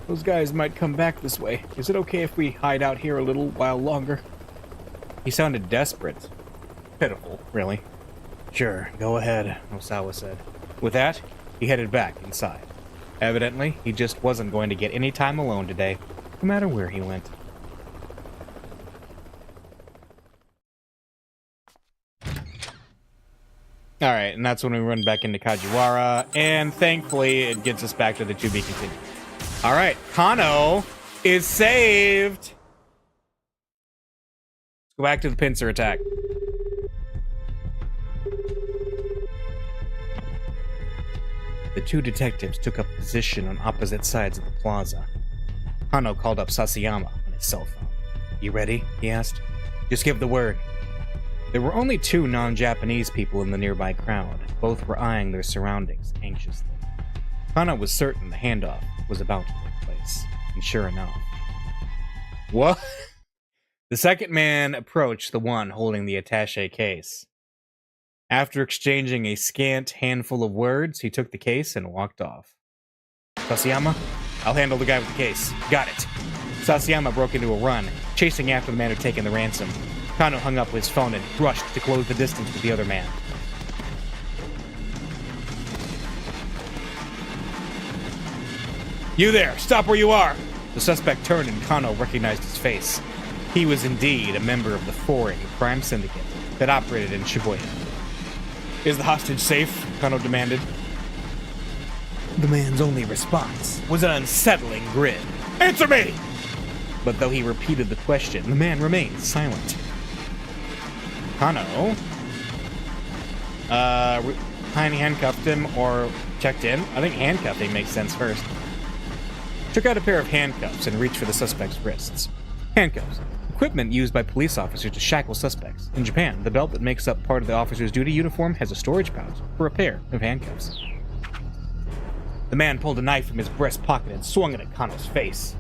Those guys might come back this way. Is it okay if we hide out here a little while longer? He sounded desperate. Pitiful, really. Sure, go ahead, Osawa said. With that, he headed back inside. Evidently, he just wasn't going to get any time alone today, no matter where he went. Alright, and that's when we run back into Kajiwara, and thankfully it gets us back to the to be continued. Alright, Kano is saved! Let's go back to the pincer attack. The two detectives took up position on opposite sides of the plaza. Kano called up Sasayama on his cell phone. You ready? He asked. Just give the word. There were only two non-Japanese people in the nearby crowd. Both were eyeing their surroundings anxiously. Kano was certain the handoff was about to take place, and sure enough. What? The second man approached the one holding the attaché case. After exchanging a scant handful of words, he took the case and walked off. Sasayama, I'll handle the guy with the case. Got it. Sasayama broke into a run, chasing after the man who'd taken the ransom. Kano hung up his phone and rushed to close the distance with the other man. You there! Stop where you are! The suspect turned and Kano recognized his face. He was indeed a member of the foreign crime syndicate that operated in Shibuya. Is the hostage safe? Kano demanded. The man's only response was an unsettling grin. Answer me! But though he repeated the question, the man remained silent. Kano handcuffed him or checked in. I think handcuffing makes sense first. Took out a pair of handcuffs and reached for the suspect's wrists. Handcuffs. Equipment used by police officers to shackle suspects. In Japan, the belt that makes up part of the officer's duty uniform has a storage pouch for a pair of handcuffs. The man pulled a knife from his breast pocket and swung it at Kano's face.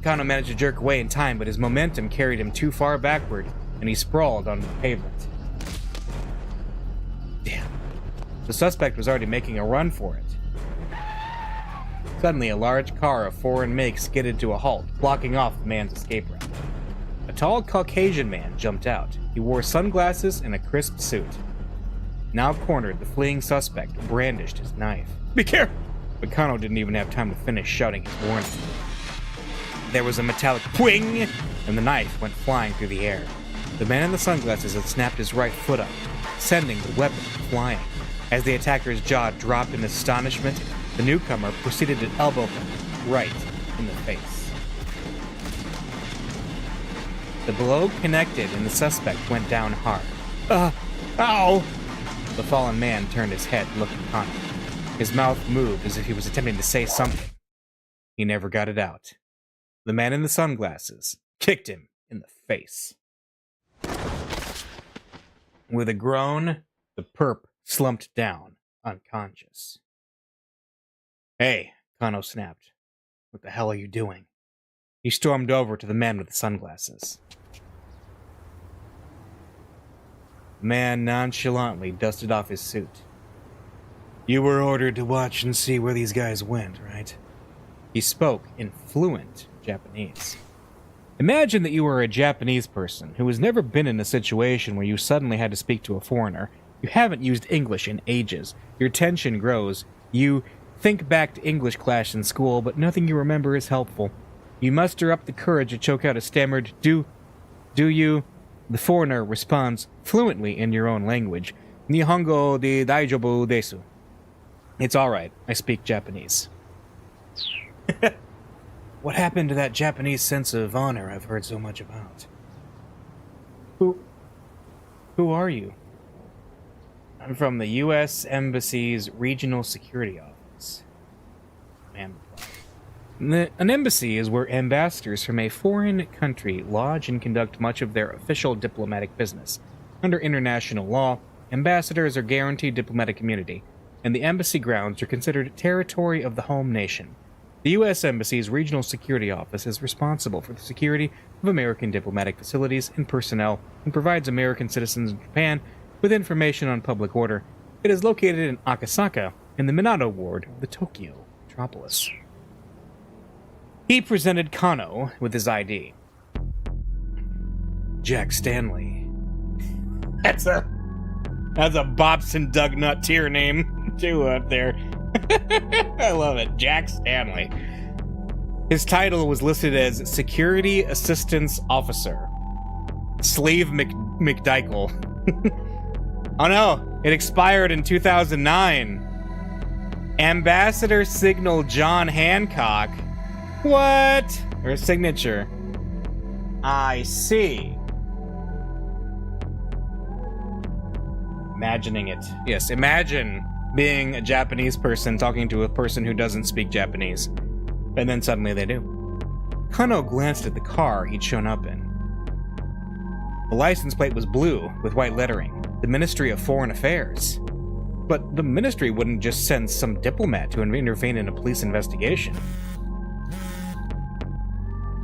Kano managed to jerk away in time, but his momentum carried him too far backward, and he sprawled on the pavement. Damn. The suspect was already making a run for it. Suddenly, a large car of foreign make skidded to a halt, blocking off the man's escape route. A tall Caucasian man jumped out. He wore sunglasses and a crisp suit. Now cornered, the fleeing suspect brandished his knife. Be careful! But Kano didn't even have time to finish shouting his warning. There was a metallic twing, and the knife went flying through the air. The man in the sunglasses had snapped his right foot up, sending the weapon flying. As the attacker's jaw dropped in astonishment, the newcomer proceeded to elbow him right in the face. The blow connected, and the suspect went down hard. Ow! The fallen man turned his head, looking at Kano. His mouth moved as if he was attempting to say something. He never got it out. The man in the sunglasses kicked him in the face. With a groan, the perp slumped down, unconscious. Hey, Kano snapped. What the hell are you doing? He stormed over to the man with the sunglasses. The man nonchalantly dusted off his suit. You were ordered to watch and see where these guys went, right? He spoke in fluent Japanese. Imagine that you were a Japanese person who has never been in a situation where you suddenly had to speak to a foreigner. You haven't used English in ages. Your tension grows. You think back to English class in school, but nothing you remember is helpful. You muster up the courage to choke out a stammered, Do you? The foreigner responds fluently in your own language. Nihongo de daijobu desu. It's alright, I speak Japanese. What happened to that Japanese sense of honor I've heard so much about? Who are you? I'm from the U.S. Embassy's Regional Security Office. Man replied. An embassy is where ambassadors from a foreign country lodge and conduct much of their official diplomatic business. Under international law, ambassadors are guaranteed diplomatic immunity, and the embassy grounds are considered territory of the home nation. The U.S. Embassy's Regional Security Office is responsible for the security of American diplomatic facilities and personnel and provides American citizens in Japan with information on public order. It is located in Akasaka, in the Minato ward of the Tokyo metropolis. He presented Kano with his ID. Jack Stanley. That's a Bobson Dugnut tier name, too, up there. I love it. Jack Stanley. His title was listed as Security Assistance Officer. Sleeve McDykel. Oh no, it expired in 2009. Ambassador Signal John Hancock. What? Or signature. I see. Imagining it. Yes, imagine being a Japanese person talking to a person who doesn't speak Japanese. And then suddenly they do. Kano glanced at the car he'd shown up in. The license plate was blue with white lettering. The Ministry of Foreign Affairs. But the ministry wouldn't just send some diplomat to intervene in a police investigation.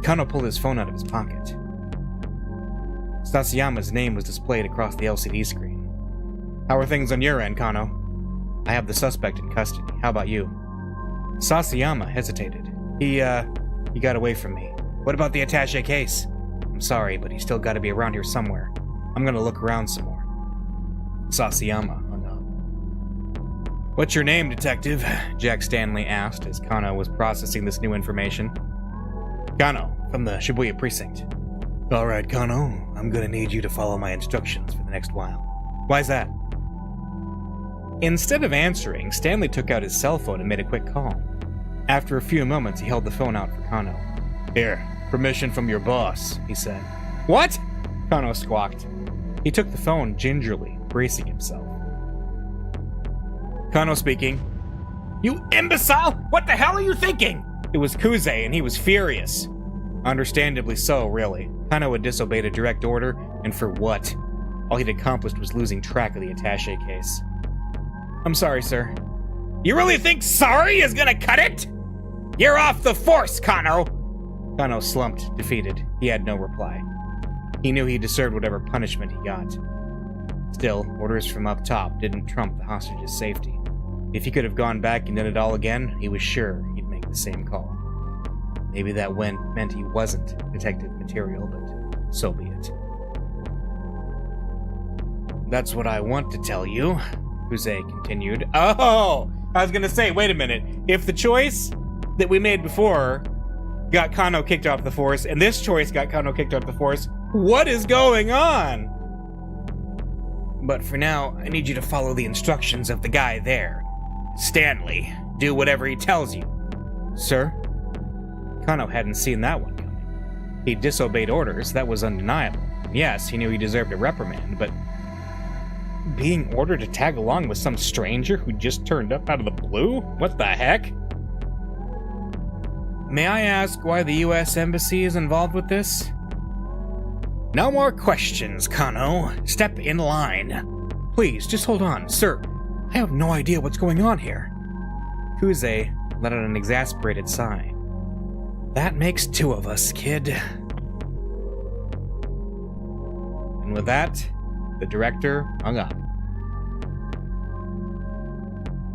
Kano pulled his phone out of his pocket. Sasayama's name was displayed across the LCD screen. How are things on your end, Kano? I have the suspect in custody. How about you? Sasayama hesitated. He got away from me. What about the attaché case? I'm sorry, but he's still got to be around here somewhere. I'm gonna look around some more. Sasayama hung up. What's your name, detective? Jack Stanley asked as Kano was processing this new information. Kano, from the Shibuya precinct. Alright, Kano, I'm gonna need you to follow my instructions for the next while. Why's that? Instead of answering, Stanley took out his cell phone and made a quick call. After a few moments, he held the phone out for Kano. Here, permission from your boss, he said. What? Kano squawked. He took the phone gingerly, bracing himself. Kano speaking. You imbecile! What the hell are you thinking? It was Kuze, and he was furious. Understandably so, really. Kano had disobeyed a direct order, and for what? All he'd accomplished was losing track of the attaché case. I'm sorry, sir. You really think sorry is gonna cut it? You're off the force, Kano! Kano slumped, defeated. He had no reply. He knew he deserved whatever punishment he got. Still, orders from up top didn't trump the hostage's safety. If he could have gone back and done it all again, he was sure he'd make the same call. Maybe that meant he wasn't detective material, but so be it. That's what I want to tell you, Kuze continued. Oh! I was gonna say, wait a minute. If the choice that we made before got Kano kicked off the force, and this choice got Kano kicked off the force, what is going on? But for now, I need you to follow the instructions of the guy there. Stanley. Do whatever he tells you. Sir? Kano hadn't seen that one coming. He disobeyed orders, that was undeniable. Yes, he knew he deserved a reprimand, but being ordered to tag along with some stranger who just turned up out of the blue? What the heck? May I ask why the U.S. Embassy is involved with this? No more questions, Kano. Step in line. Please, just hold on. Sir, I have no idea what's going on here. Kuze let out an exasperated sigh. That makes two of us, kid. And with that, the director hung up.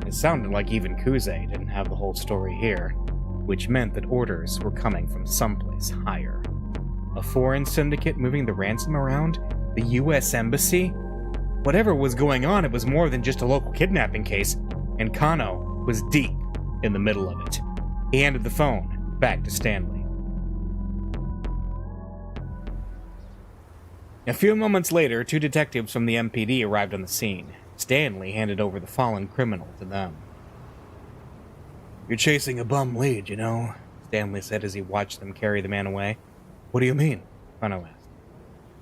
It sounded like even Kuze didn't have the whole story here, which meant that orders were coming from someplace higher. A foreign syndicate moving the ransom around? The U.S. Embassy? Whatever was going on, it was more than just a local kidnapping case, and Kano was deep in the middle of it. He handed the phone back to Stanley. A few moments later, two detectives from the MPD arrived on the scene. Stanley handed over the fallen criminal to them. You're chasing a bum lead, you know, Stanley said as he watched them carry the man away. What do you mean? Kano asked.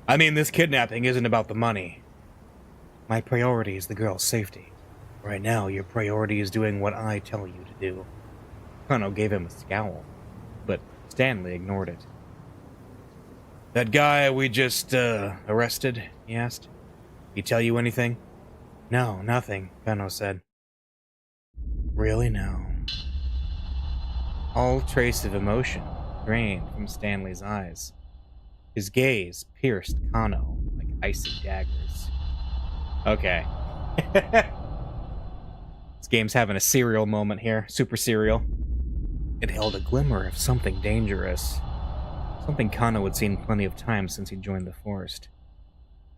I mean, this kidnapping isn't about the money. My priority is the girl's safety. Right now, your priority is doing what I tell you to do. Kano gave him a scowl, but Stanley ignored it. That guy we just, arrested? He asked. He tell you anything? No, nothing, Kano said. Really now? All trace of emotion drained from Stanley's eyes. His gaze pierced Kano like icy daggers. Okay. This game's having a serial moment here. Super serial. It held a glimmer of something dangerous. Something Kano had seen plenty of times since he joined the forest.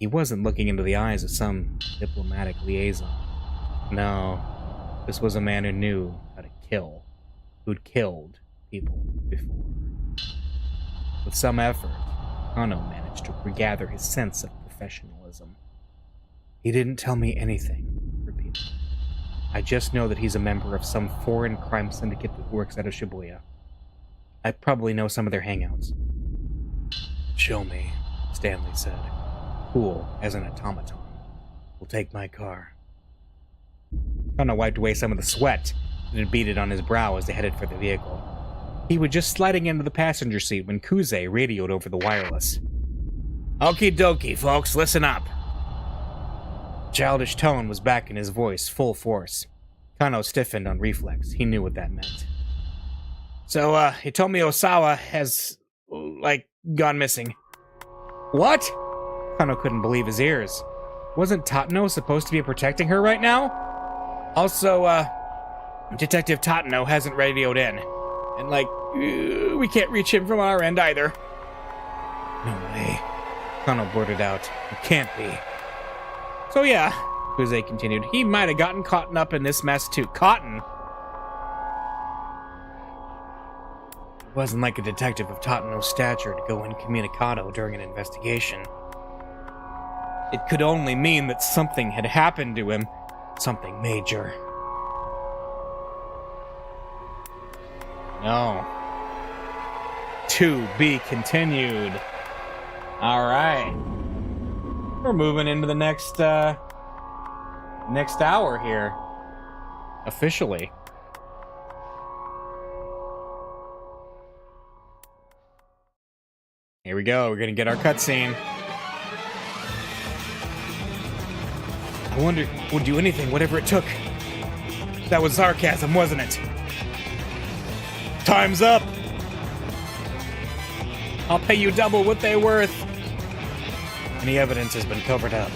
He wasn't looking into the eyes of some diplomatic liaison. No, this was a man who knew how to kill. Who'd killed people before. With some effort, Kano managed to regather his sense of professionalism. He didn't tell me anything, repeated. I just know that he's a member of some foreign crime syndicate that works out of Shibuya. I probably know some of their hangouts. Show me, Stanley said, cool as an automaton. We'll take my car. Kano wiped away some of the sweat that had beaded on his brow as they headed for the vehicle. He was just sliding into the passenger seat when Kuze radioed over the wireless. Okie dokie, folks, listen up. Childish tone was back in his voice, full force. Kano stiffened on reflex. He knew what that meant. So, he told me Osawa has, gone missing. What? Kano couldn't believe his ears. Wasn't Tatano supposed to be protecting her right now? Also, Detective Tatano hasn't radioed in. And, we can't reach him from our end either. No way. Kano blurted out. It can't be. So yeah, Kuze continued, he might have gotten caught up in this mess too. Cotton? It wasn't like a detective of Tatano's stature to go incommunicado during an investigation. It could only mean that something had happened to him. Something major. No. To be continued. Alright. We're moving into the next hour here. Officially. Here we go. We're gonna get our cutscene. I wonder, would do anything, whatever it took. That was sarcasm, wasn't it? Time's up. I'll pay you double what they're worth. Any evidence has been covered up.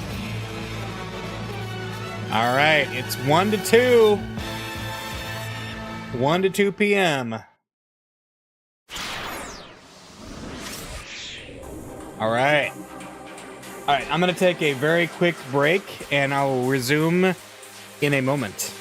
Alright, it's 1 to 2. 1 to 2 p.m. Alright. Alright, I'm going to take a very quick break, and I'll resume in a moment.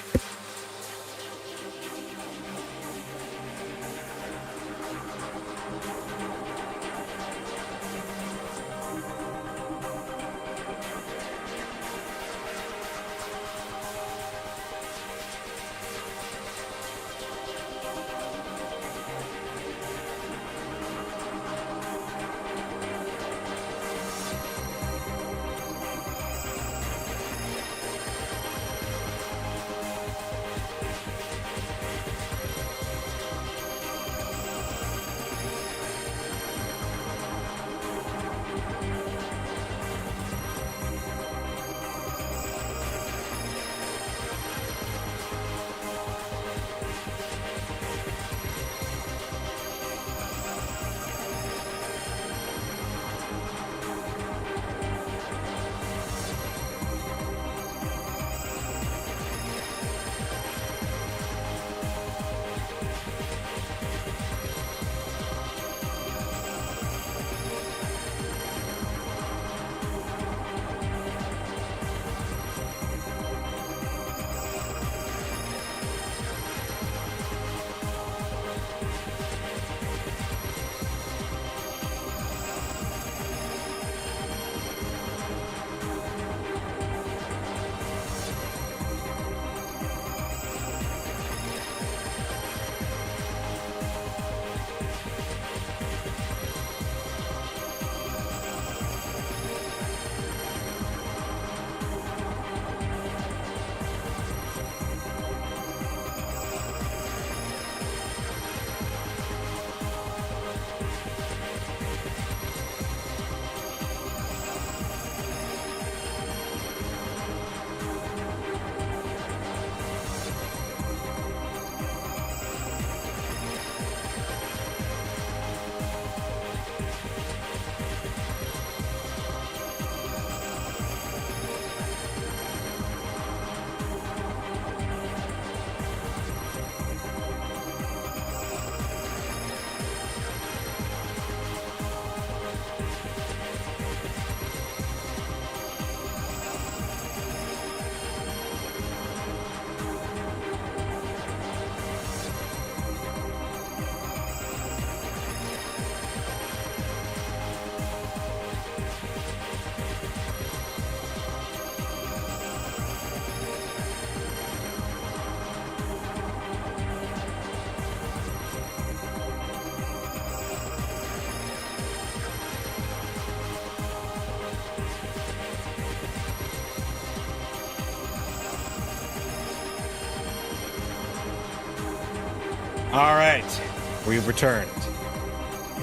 All right, we've returned.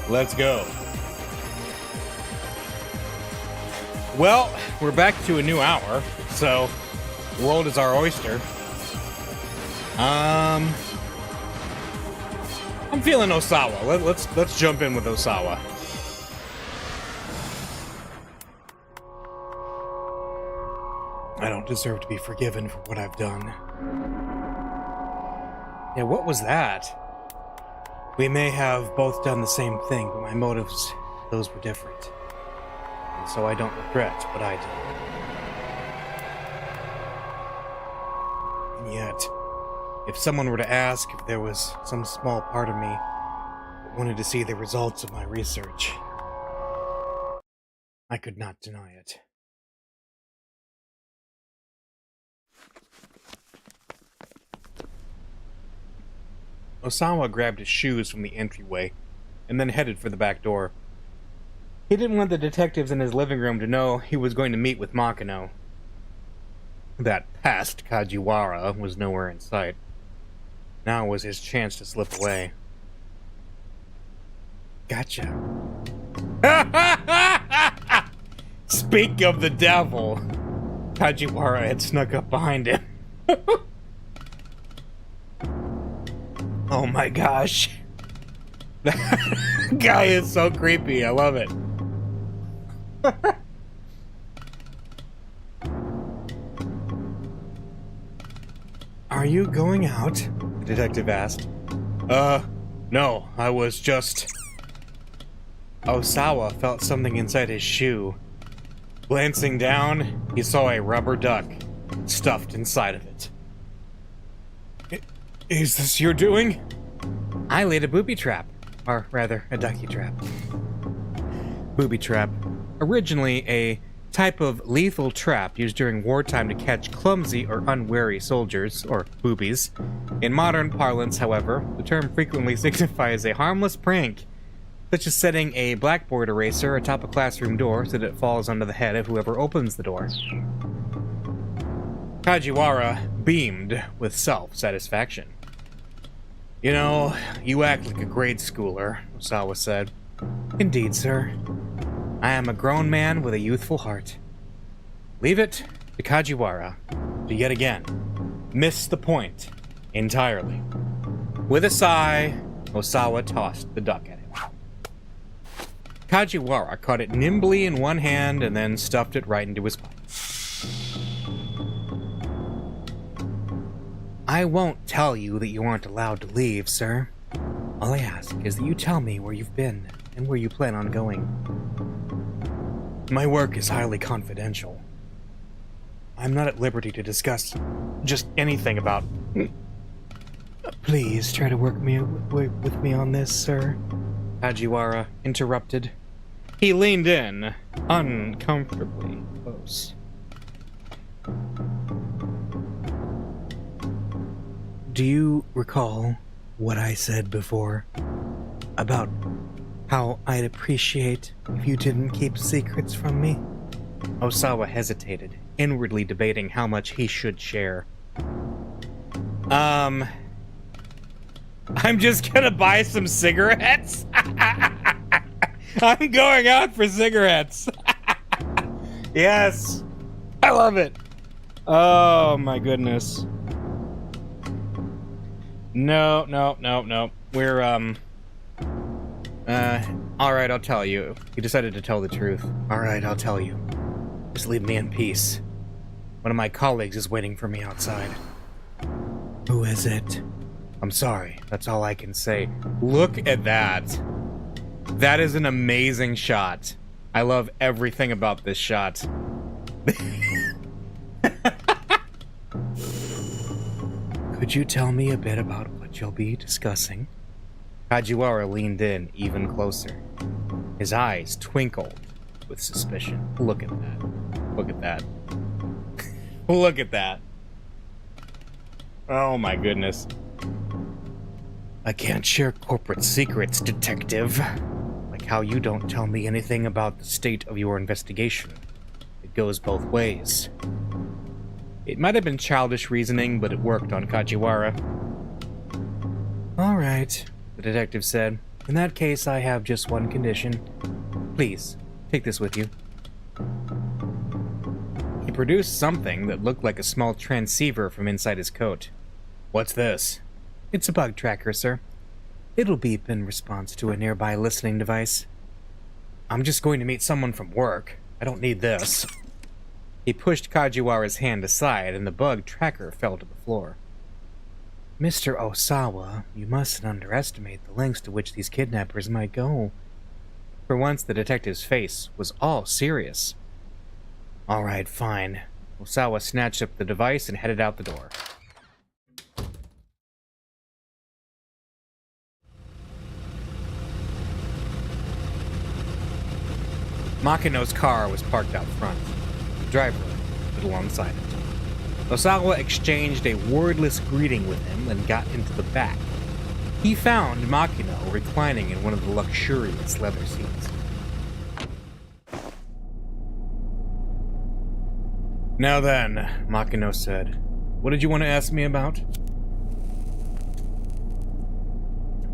Let's go. Well, we're back to a new hour, so the world is our oyster. I'm feeling Osawa. Let's jump in with Osawa. I don't deserve to be forgiven for what I've done. Yeah, what was that? We may have both done the same thing, but my motives, those were different. And so I don't regret what I did. And yet, if someone were to ask if there was some small part of me that wanted to see the results of my research, I could not deny it. Osawa grabbed his shoes from the entryway and then headed for the back door. He didn't want the detectives in his living room to know he was going to meet with Makino. That past Kajiwara was nowhere in sight. Now was his chance to slip away. Gotcha. Speak of the devil! Kajiwara had snuck up behind him. Oh my gosh. That guy is so creepy. I love it. Are you going out? The detective asked. No, I was just... Osawa felt something inside his shoe. Glancing down, he saw a rubber duck stuffed inside of it. Is this your doing? I laid a booby trap. Or rather, a ducky trap. Booby trap. Originally a type of lethal trap used during wartime to catch clumsy or unwary soldiers, or boobies. In modern parlance, however, the term frequently signifies a harmless prank, such as setting a blackboard eraser atop a classroom door so that it falls onto the head of whoever opens the door. Kajiwara beamed with self-satisfaction. You know, you act like a grade schooler, Osawa said. Indeed, sir. I am a grown man with a youthful heart. Leave it to Kajiwara to yet again miss the point entirely. With a sigh, Osawa tossed the duck at him. Kajiwara caught it nimbly in one hand and then stuffed it right into his pocket. I won't tell you that you aren't allowed to leave, sir. All I ask is that you tell me where you've been and where you plan on going. My work is highly confidential. I'm not at liberty to discuss just anything about... Please try to work with me on this, sir. Kajiwara interrupted. He leaned in, uncomfortably close. Do you recall what I said before about how I'd appreciate if you didn't keep secrets from me? Osawa hesitated, inwardly debating how much he should share. I'm just gonna buy some cigarettes. I'm going out for cigarettes. Yes, I love it. Oh my goodness. No. We're, alright, I'll tell you. He decided to tell the truth. Alright, I'll tell you. Just leave me in peace. One of my colleagues is waiting for me outside. Who is it? I'm sorry, that's all I can say. Look at that. That is an amazing shot. I love everything about this shot. Could you tell me a bit about what you'll be discussing? Kajiwara leaned in even closer. His eyes twinkled with suspicion. Look at that. Look at that. Look at that. Oh my goodness. I can't share corporate secrets, detective. Like how you don't tell me anything about the state of your investigation. It goes both ways. It might have been childish reasoning, but it worked on Kajiwara. All right, the detective said. In that case, I have just one condition. Please, take this with you. He produced something that looked like a small transceiver from inside his coat. What's this? It's a bug tracker, sir. It'll beep in response to a nearby listening device. I'm just going to meet someone from work. I don't need this. He pushed Kajiwara's hand aside, and the bug tracker fell to the floor. Mr. Osawa, you mustn't underestimate the lengths to which these kidnappers might go. For once, the detective's face was all serious. All right, fine. Osawa snatched up the device and headed out the door. Makino's car was parked out front. The driver stood alongside it. Osawa exchanged a wordless greeting with him and got into the back. He found Makino reclining in one of the luxurious leather seats. Now then, Makino said, what did you want to ask me about?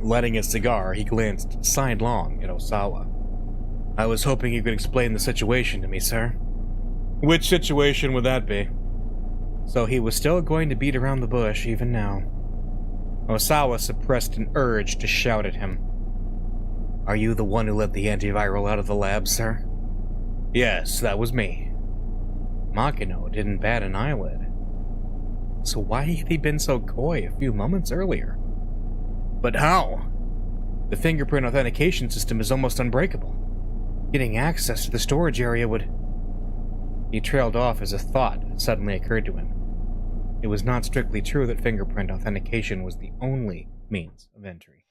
Lighting his cigar, he glanced sidelong at Osawa. I was hoping you could explain the situation to me, sir. Which situation would that be? So he was still going to beat around the bush even now. Osawa suppressed an urge to shout at him. Are you the one who let the antiviral out of the lab, sir? Yes, that was me. Makino didn't bat an eyelid. So why had he been so coy a few moments earlier? But how? The fingerprint authentication system is almost unbreakable. Getting access to the storage area would... He trailed off as a thought suddenly occurred to him. It was not strictly true that fingerprint authentication was the only means of entry.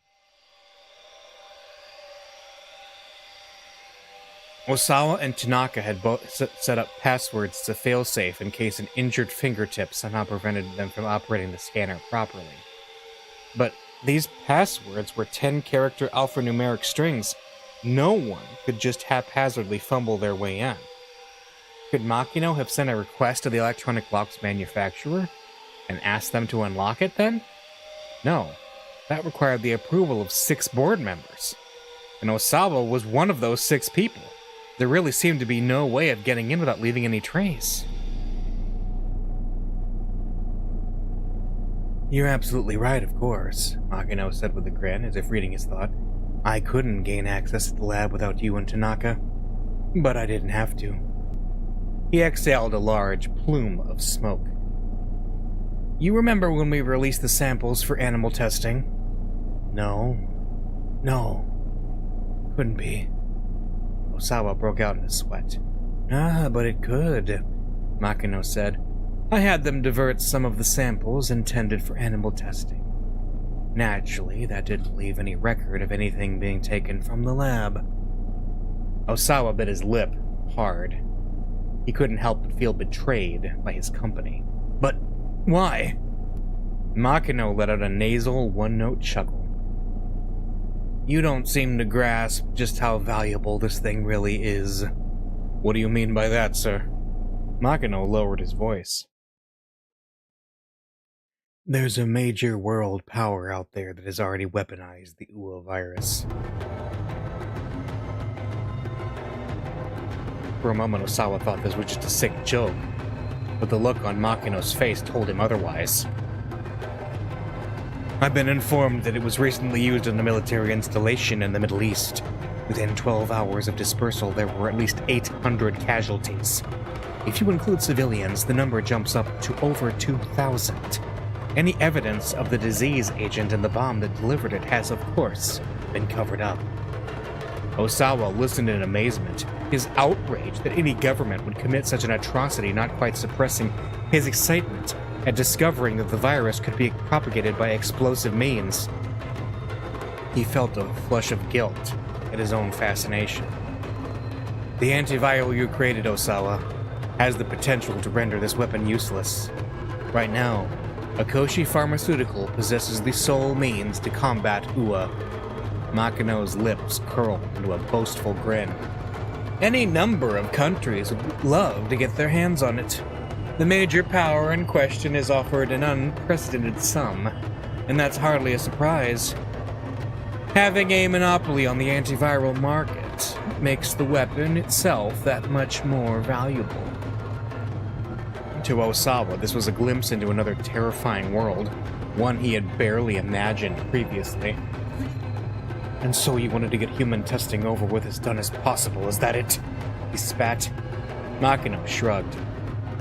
Osawa and Tanaka had both set up passwords to failsafe in case an injured fingertip somehow prevented them from operating the scanner properly. But these passwords were 10-character alphanumeric strings. No one could just haphazardly fumble their way in. Could Makino have sent a request to the electronic locks manufacturer and asked them to unlock it then? No, that required the approval of 6 board members. And Osawa was one of those 6 people. There really seemed to be no way of getting in without leaving any trace. You're absolutely right, of course, Makino said with a grin, as if reading his thought. I couldn't gain access to the lab without you and Tanaka, but I didn't have to. He exhaled a large plume of smoke. You remember when we released the samples for animal testing? No. Couldn't be. Osawa broke out in a sweat. But it could, Makino said. I had them divert some of the samples intended for animal testing. Naturally, that didn't leave any record of anything being taken from the lab. Osawa bit his lip hard. He couldn't help but feel betrayed by his company. But why? Makino let out a nasal, one-note chuckle. You don't seem to grasp just how valuable this thing really is. What do you mean by that, sir? Makino lowered his voice. There's a major world power out there that has already weaponized the UA virus. For a moment, Osawa thought this was just a sick joke, but the look on Makino's face told him otherwise. I've been informed that it was recently used in a military installation in the Middle East. Within 12 hours of dispersal, there were at least 800 casualties. If you include civilians, the number jumps up to over 2,000. Any evidence of the disease agent in the bomb that delivered it has, of course, been covered up. Osawa listened in amazement, his outrage that any government would commit such an atrocity not quite suppressing his excitement at discovering that the virus could be propagated by explosive means. He felt a flush of guilt at his own fascination. The antiviral you created, Osawa, has the potential to render this weapon useless. Right now, Akoshi Pharmaceutical possesses the sole means to combat UA. Makino's lips curled into a boastful grin. Any number of countries would love to get their hands on it. The major power in question has offered an unprecedented sum. and that's hardly a surprise. Having a monopoly on the antiviral market makes the weapon itself that much more valuable. To Osawa, this was a glimpse into another terrifying world, one he had barely imagined previously. And so you wanted to get human testing over with as done as possible, is that it? He spat. Makino shrugged.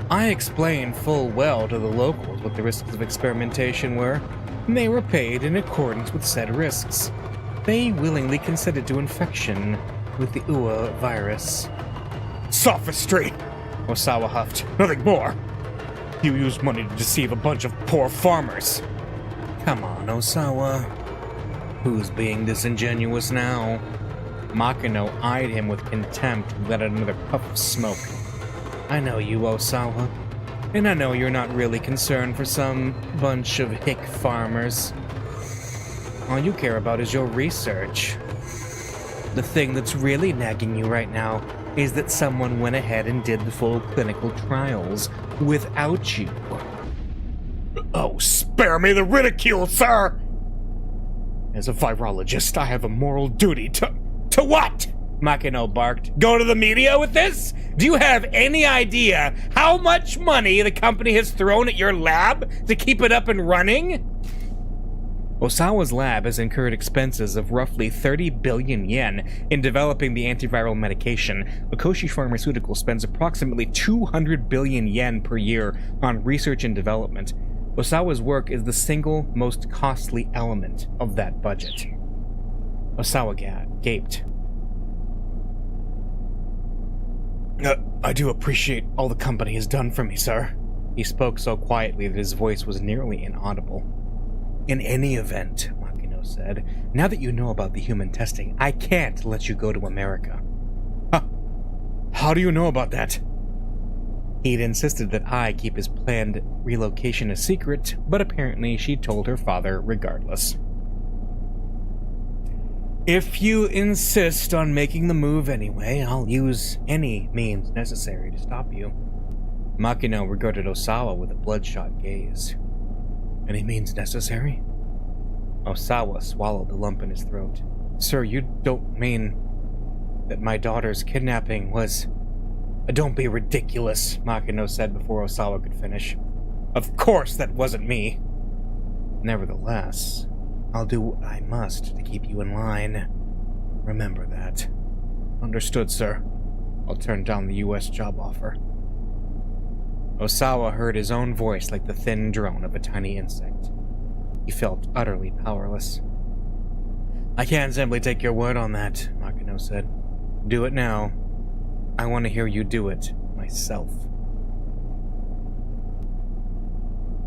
I explained full well to the locals what the risks of experimentation were, and they were paid in accordance with said risks. They willingly consented to infection with the UA virus. Sophistry! Osawa huffed. Nothing more. You used money to deceive a bunch of poor farmers. Come on, Osawa. Who's being disingenuous now? Makino eyed him with contempt and let out another puff of smoke. I know you, Osawa. And I know you're not really concerned for some bunch of hick farmers. All you care about is your research. The thing that's really nagging you right now is that someone went ahead and did the full clinical trials without you. Oh, spare me the ridicule, sir! As a virologist, I have a moral duty to what? Makino barked. Go to the media with this? Do you have any idea how much money the company has thrown at your lab to keep it up and running? Osawa's lab has incurred expenses of roughly 30 billion yen in developing the antiviral medication. Okoshi Pharmaceutical spends approximately 200 billion yen per year on research and development. Osawa's work is the single most costly element of that budget. Osawa gaped. I do appreciate all the company has done for me, sir. He spoke so quietly that his voice was nearly inaudible. In any event, Makino said, now that you know about the human testing, I can't let you go to America. Huh. How do you know about that? He'd insisted that I keep his planned relocation a secret, but apparently she told her father regardless. If you insist on making the move anyway, I'll use any means necessary to stop you. Makino regarded Osawa with a bloodshot gaze. Any means necessary? Osawa swallowed the lump in his throat. Sir, you don't mean that my daughter's kidnapping was... Don't be ridiculous, Makino said before Osawa could finish. Of course that wasn't me. Nevertheless, I'll do what I must to keep you in line. Remember that. Understood, sir. I'll turn down the U.S. job offer. Osawa heard his own voice like the thin drone of a tiny insect. He felt utterly powerless. I can't simply take your word on that, Makino said. Do it now. I want to hear you do it myself.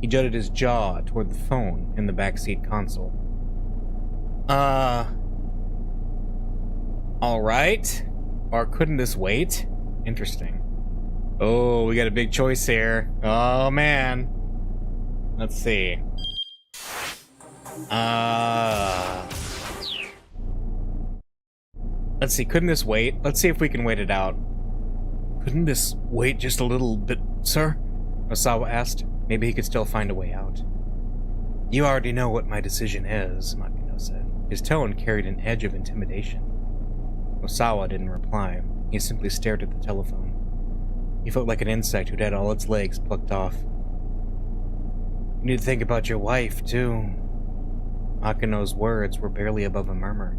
He jutted his jaw toward the phone in the backseat console. Alright. Or couldn't this wait? Interesting. Oh, we got a big choice here. Oh, man. Let's see. Let's see, couldn't this wait? Let's see if we can wait it out. Couldn't this wait just a little bit, sir? Osawa asked. Maybe he could still find a way out. You already know what my decision is, Makino said. His tone carried an edge of intimidation. Osawa didn't reply. He simply stared at the telephone. He felt like an insect who'd had all its legs plucked off. You need to think about your wife, too. Makino's words were barely above a murmur.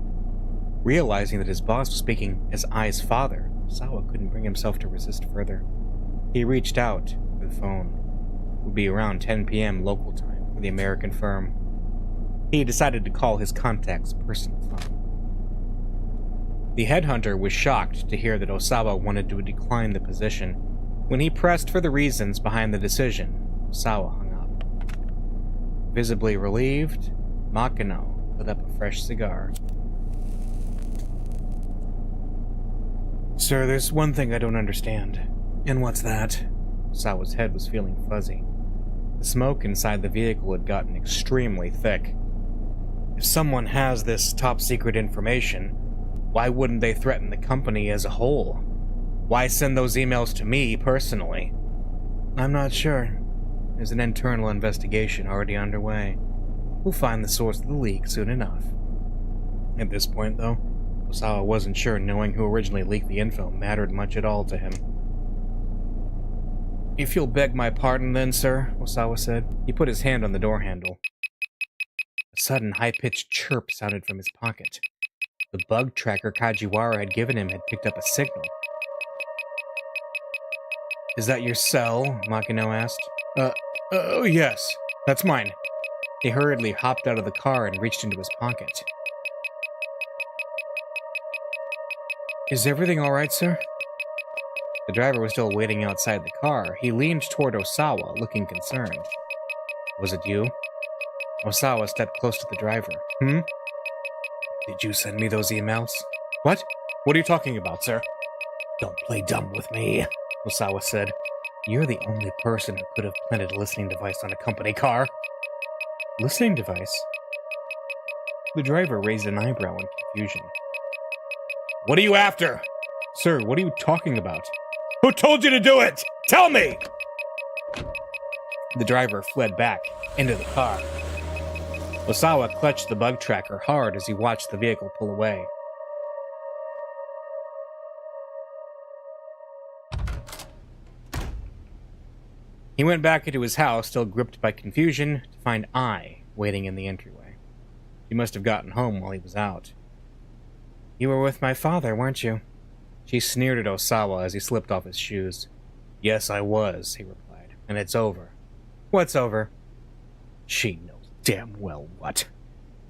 Realizing that his boss was speaking as Ai's father, Osawa couldn't bring himself to resist further. He reached out for the phone. It would be around 10 p.m. local time for the American firm. He decided to call his contact's personal phone. The headhunter was shocked to hear that Osawa wanted to decline the position. When he pressed for the reasons behind the decision, Osawa hung up. Visibly relieved, Makino lit up a fresh cigar. Sir, there's one thing I don't understand. And what's that? Osawa's head was feeling fuzzy. The smoke inside the vehicle had gotten extremely thick. If someone has this top-secret information, why wouldn't they threaten the company as a whole? Why send those emails to me personally? I'm not sure. There's an internal investigation already underway. We'll find the source of the leak soon enough. At this point, though, Osawa wasn't sure knowing who originally leaked the info mattered much at all to him. If you'll beg my pardon then, sir, Osawa said. He put his hand on the door handle. A sudden, high-pitched chirp sounded from his pocket. The bug tracker Kajiwara had given him had picked up a signal. Is that your cell? Makino asked. Oh yes, that's mine. He hurriedly hopped out of the car and reached into his pocket. Is everything all right, sir? The driver was still waiting outside the car. He leaned toward Osawa, looking concerned. Was it you? Osawa stepped close to the driver. Did you send me those emails? What? What are you talking about, sir? Don't play dumb with me, Osawa said. You're the only person who could have planted a listening device on a company car. Listening device? The driver raised an eyebrow in confusion. What are you after? Sir, what are you talking about? Who told you to do it? Tell me! The driver fled back into the car. Osawa clutched the bug tracker hard as he watched the vehicle pull away. He went back into his house, still gripped by confusion, to find Ai waiting in the entryway. She must have gotten home while he was out. You were with my father, weren't you? She sneered at Osawa as he slipped off his shoes. Yes, I was, he replied, and it's over. What's over? She knows damn well what.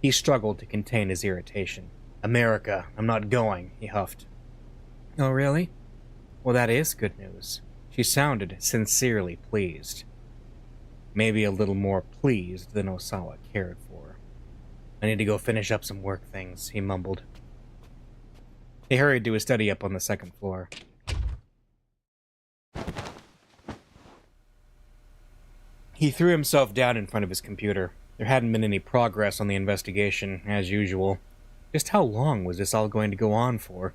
He struggled to contain his irritation. America, I'm not going, he huffed. Oh, really? Well, that is good news. She sounded sincerely pleased. Maybe a little more pleased than Osawa cared for. I need to go finish up some work things, he mumbled. He hurried to his study up on the second floor. He threw himself down in front of his computer. There hadn't been any progress on the investigation, as usual. Just how long was this all going to go on for?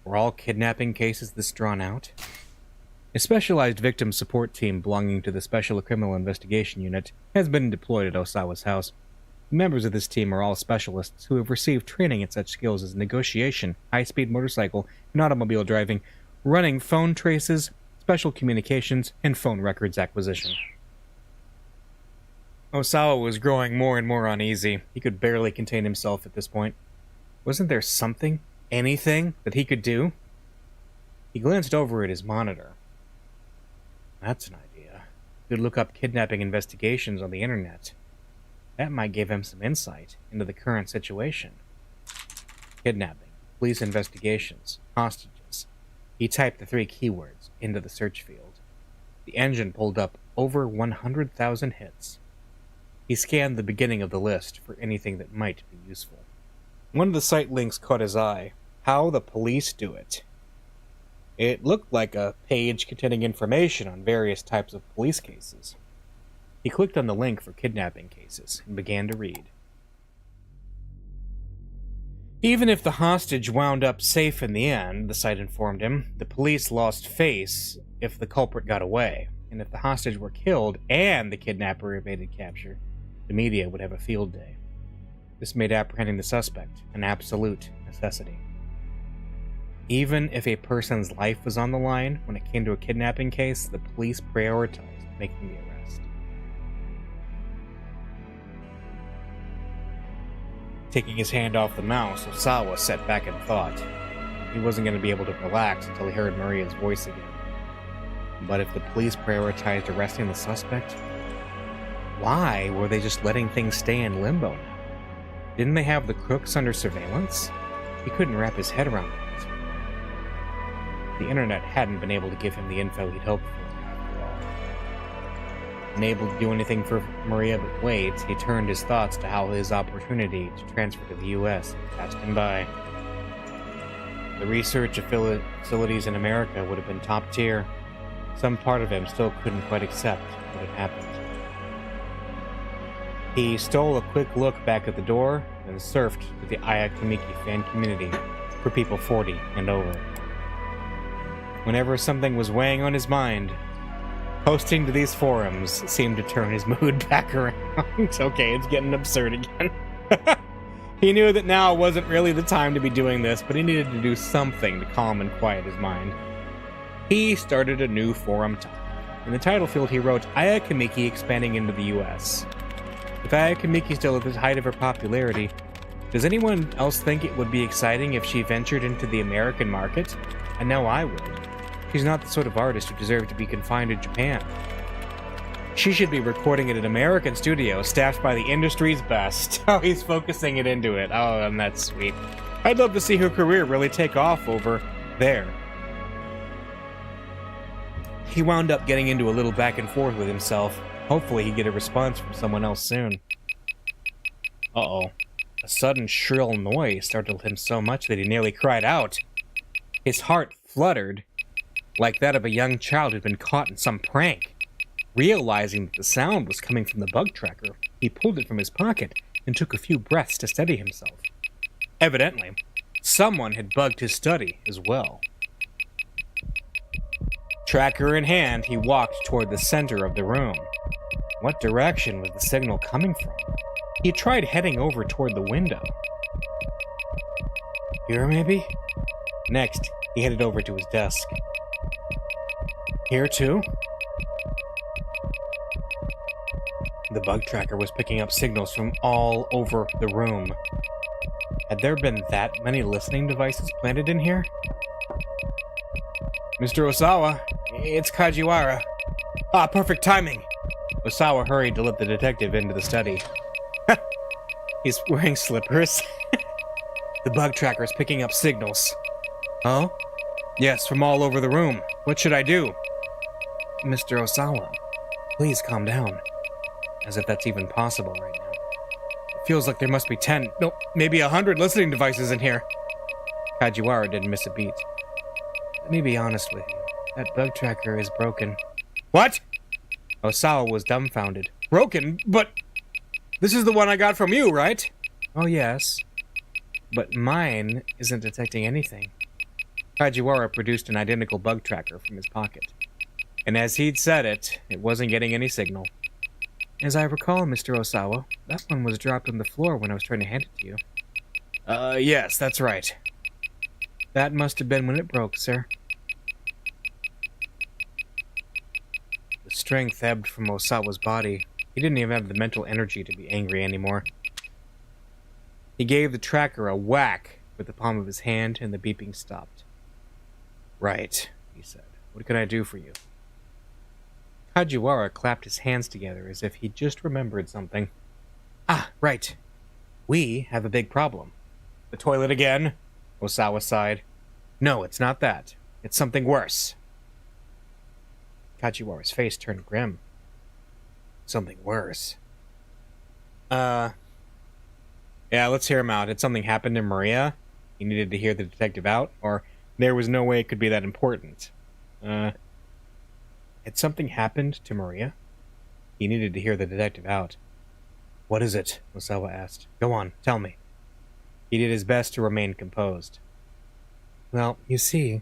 Were all kidnapping cases this drawn out? A specialized victim support team belonging to the Special Criminal Investigation Unit has been deployed at Osawa's house. The members of this team are all specialists who have received training in such skills as negotiation, high-speed motorcycle and automobile driving, running phone traces, special communications, and phone records acquisition. Osawa was growing more and more uneasy. He could barely contain himself at this point. Wasn't there something, anything, that he could do? He glanced over at his monitor. That's an idea. He could look up kidnapping investigations on the internet. That might give him some insight into the current situation. Kidnapping, police investigations, hostages. He typed the 3 keywords into the search field. The engine pulled up over 100,000 hits. He scanned the beginning of the list for anything that might be useful. One of the site links caught his eye. How the police do it. It looked like a page containing information on various types of police cases. He clicked on the link for kidnapping cases and began to read. Even if the hostage wound up safe in the end, the site informed him, the police lost face if the culprit got away, and if the hostage were killed and the kidnapper evaded capture, the media would have a field day. This made apprehending the suspect an absolute necessity. Even if a person's life was on the line when it came to a kidnapping case, the police prioritized making the arrest. Taking his hand off the mouse, Osawa sat back in thought. He wasn't going to be able to relax until he heard Maria's voice again. But if the police prioritized arresting the suspect, why were they just letting things stay in limbo now? Didn't they have the crooks under surveillance? He couldn't wrap his head around that. The internet hadn't been able to give him the info he'd hoped for, after all. Unable to do anything for Maria but wait, he turned his thoughts to how his opportunity to transfer to the U.S. had passed him by. The research facilities in America would have been top tier. Some part of him still couldn't quite accept what had happened. He stole a quick look back at the door, then surfed to the Ayakamiki fan community for people 40 and over. Whenever something was weighing on his mind, Posting to these forums seemed to turn his mood back around. Okay, it's getting absurd again. He knew that now wasn't really the time to be doing this, but he needed to do something to calm and quiet his mind. He started a new forum topic. In the title field, he wrote, Aya Kamiki expanding into the US. With Aya Kamiki still at the height of her popularity, does anyone else think it would be exciting if she ventured into the American market? I know I would. She's not the sort of artist who deserves to be confined to Japan. She should be recording at an American studio staffed by the industry's best. Oh, he's focusing it into it. Oh, and that's sweet. I'd love to see her career really take off over there. He wound up getting into a little back and forth with himself. Hopefully he'd get a response from someone else soon. Uh-oh. A sudden shrill noise startled him so much that he nearly cried out. His heart fluttered, like that of a young child who'd been caught in some prank. Realizing that the sound was coming from the bug tracker, he pulled it from his pocket and took a few breaths to steady himself. Evidently, someone had bugged his study as well. Tracker in hand, he walked toward the center of the room. What direction was the signal coming from? He tried heading over toward the window. Here, maybe? Next, he headed over to his desk. Here, too? The bug tracker was picking up signals from all over the room. Had there been that many listening devices planted in here? Mr. Osawa, it's Kajiwara. Ah, perfect timing! Osawa hurried to let the detective into the study. He's wearing slippers. The bug tracker's picking up signals. Oh? Yes, from all over the room. What should I do? Mr. Osawa, please calm down. As if that's even possible right now. It feels like there must be 10, no, maybe 100 listening devices in here. Kajiwara didn't miss a beat. Let me be honest with you. That bug tracker is broken. What? Osawa was dumbfounded. Broken? But this is the one I got from you, right? Oh, yes. But mine isn't detecting anything. Kajiwara produced an identical bug tracker from his pocket. And as he'd said it, it wasn't getting any signal. As I recall, Mr. Osawa, that one was dropped on the floor when I was trying to hand it to you. Yes, that's right. That must have been when it broke, sir. The strength ebbed from Osawa's body. He didn't even have the mental energy to be angry anymore. He gave the tracker a whack with the palm of his hand, and the beeping stopped. Right, he said. What can I do for you? Kajiwara clapped his hands together as if he'd just remembered something. Ah, right. We have a big problem. The toilet again? Osawa sighed. No, it's not that. It's something worse. Kajiwara's face turned grim. Something worse. Yeah, let's hear him out. Had something happened to Maria? He needed to hear the detective out? Or there was no way it could be that important? Had something happened to Maria? He needed to hear the detective out. What is it? Osawa asked. Go on, tell me. He did his best to remain composed. Well, you see,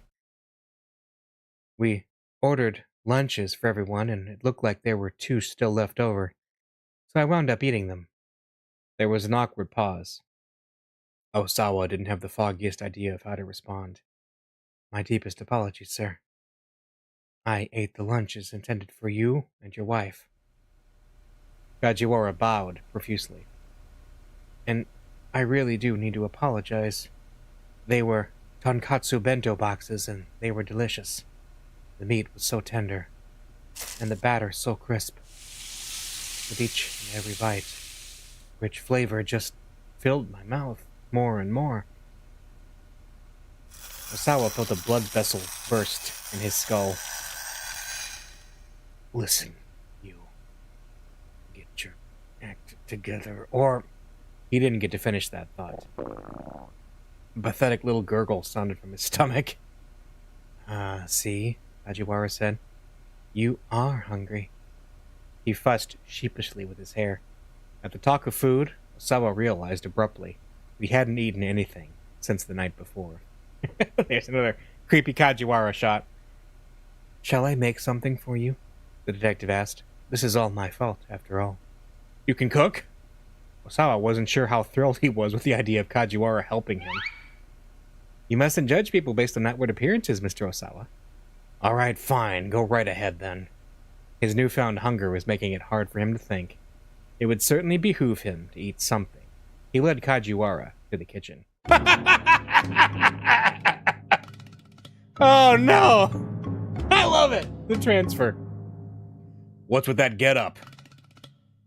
we ordered lunches for everyone, and it looked like there were 2 still left over, so I wound up eating them. There was an awkward pause. Osawa didn't have the foggiest idea of how to respond. My deepest apologies, sir. I ate the lunches intended for you and your wife. Kajiwara bowed profusely. And I really do need to apologize. They were tonkatsu bento boxes, and they were delicious. The meat was so tender, and the batter so crisp. With each and every bite, rich flavor just filled my mouth more and more. Osawa felt a blood vessel burst in his skull. Listen, you. Get your act together, or... He didn't get to finish that thought. A pathetic little gurgle sounded from his stomach. See, Kajiwara said. You are hungry. He fussed sheepishly with his hair. At the talk of food, Osawa realized abruptly that he hadn't eaten anything since the night before. There's another creepy Kajiwara shot. Shall I make something for you? the detective asked. This is all my fault, after all. You can cook? Osawa wasn't sure how thrilled he was with the idea of Kajiwara helping him. You mustn't judge people based on outward appearances, Mr. Osawa. All right, fine. Go right ahead, then. His newfound hunger was making it hard for him to think. It would certainly behoove him to eat something. He led Kajiwara to the kitchen. Oh, no! I love it! The transfer. What's with that getup?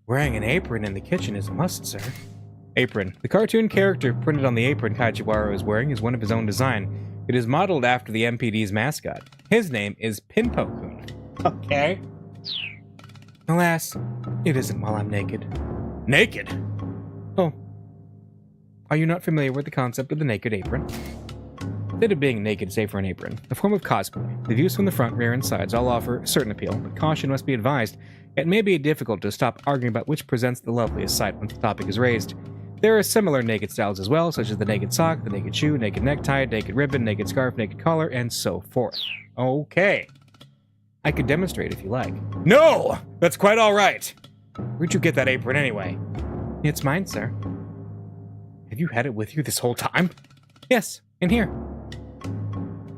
Wearing an apron in the kitchen is a must, sir. Apron. The cartoon character printed on the apron Kajiwara is wearing is one of his own design. It is modeled after the MPD's mascot. His name is Pinpo-kun. Okay. Alas, it isn't while I'm naked. Naked? Oh. Are you not familiar with the concept of the naked apron? Instead of being naked save for an apron, a form of cosplay, the views from the front, rear, and sides all offer certain appeal, but caution must be advised. It may be difficult to stop arguing about which presents the loveliest sight once the topic is raised. There are similar naked styles as well, such as the naked sock, the naked shoe, naked necktie, naked ribbon, naked scarf, naked collar, and so forth. Okay. I could demonstrate if you like. No! That's quite all right. Where'd you get that apron anyway? It's mine, sir. Have you had it with you this whole time? Yes, in here.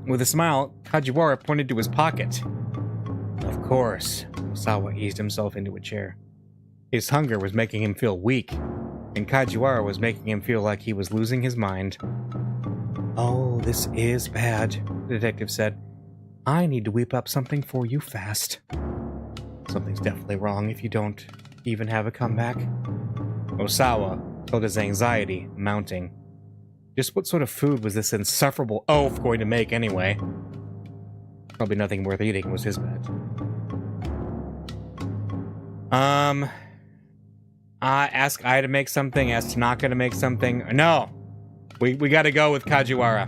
With a smile, Kajiwara pointed to his pocket. Of course. Osawa eased himself into a chair. His hunger was making him feel weak, and Kajiwara was making him feel like he was losing his mind. Oh, this is bad, the detective said. I need to whip up something for you fast. Something's definitely wrong if you don't even have a comeback. Osawa felt his anxiety mounting. Just what sort of food was this insufferable oaf going to make anyway? Probably nothing worth eating was his bet. Ask Ai to make something, ask Tanaka to make something. No! We gotta go with Kajiwara.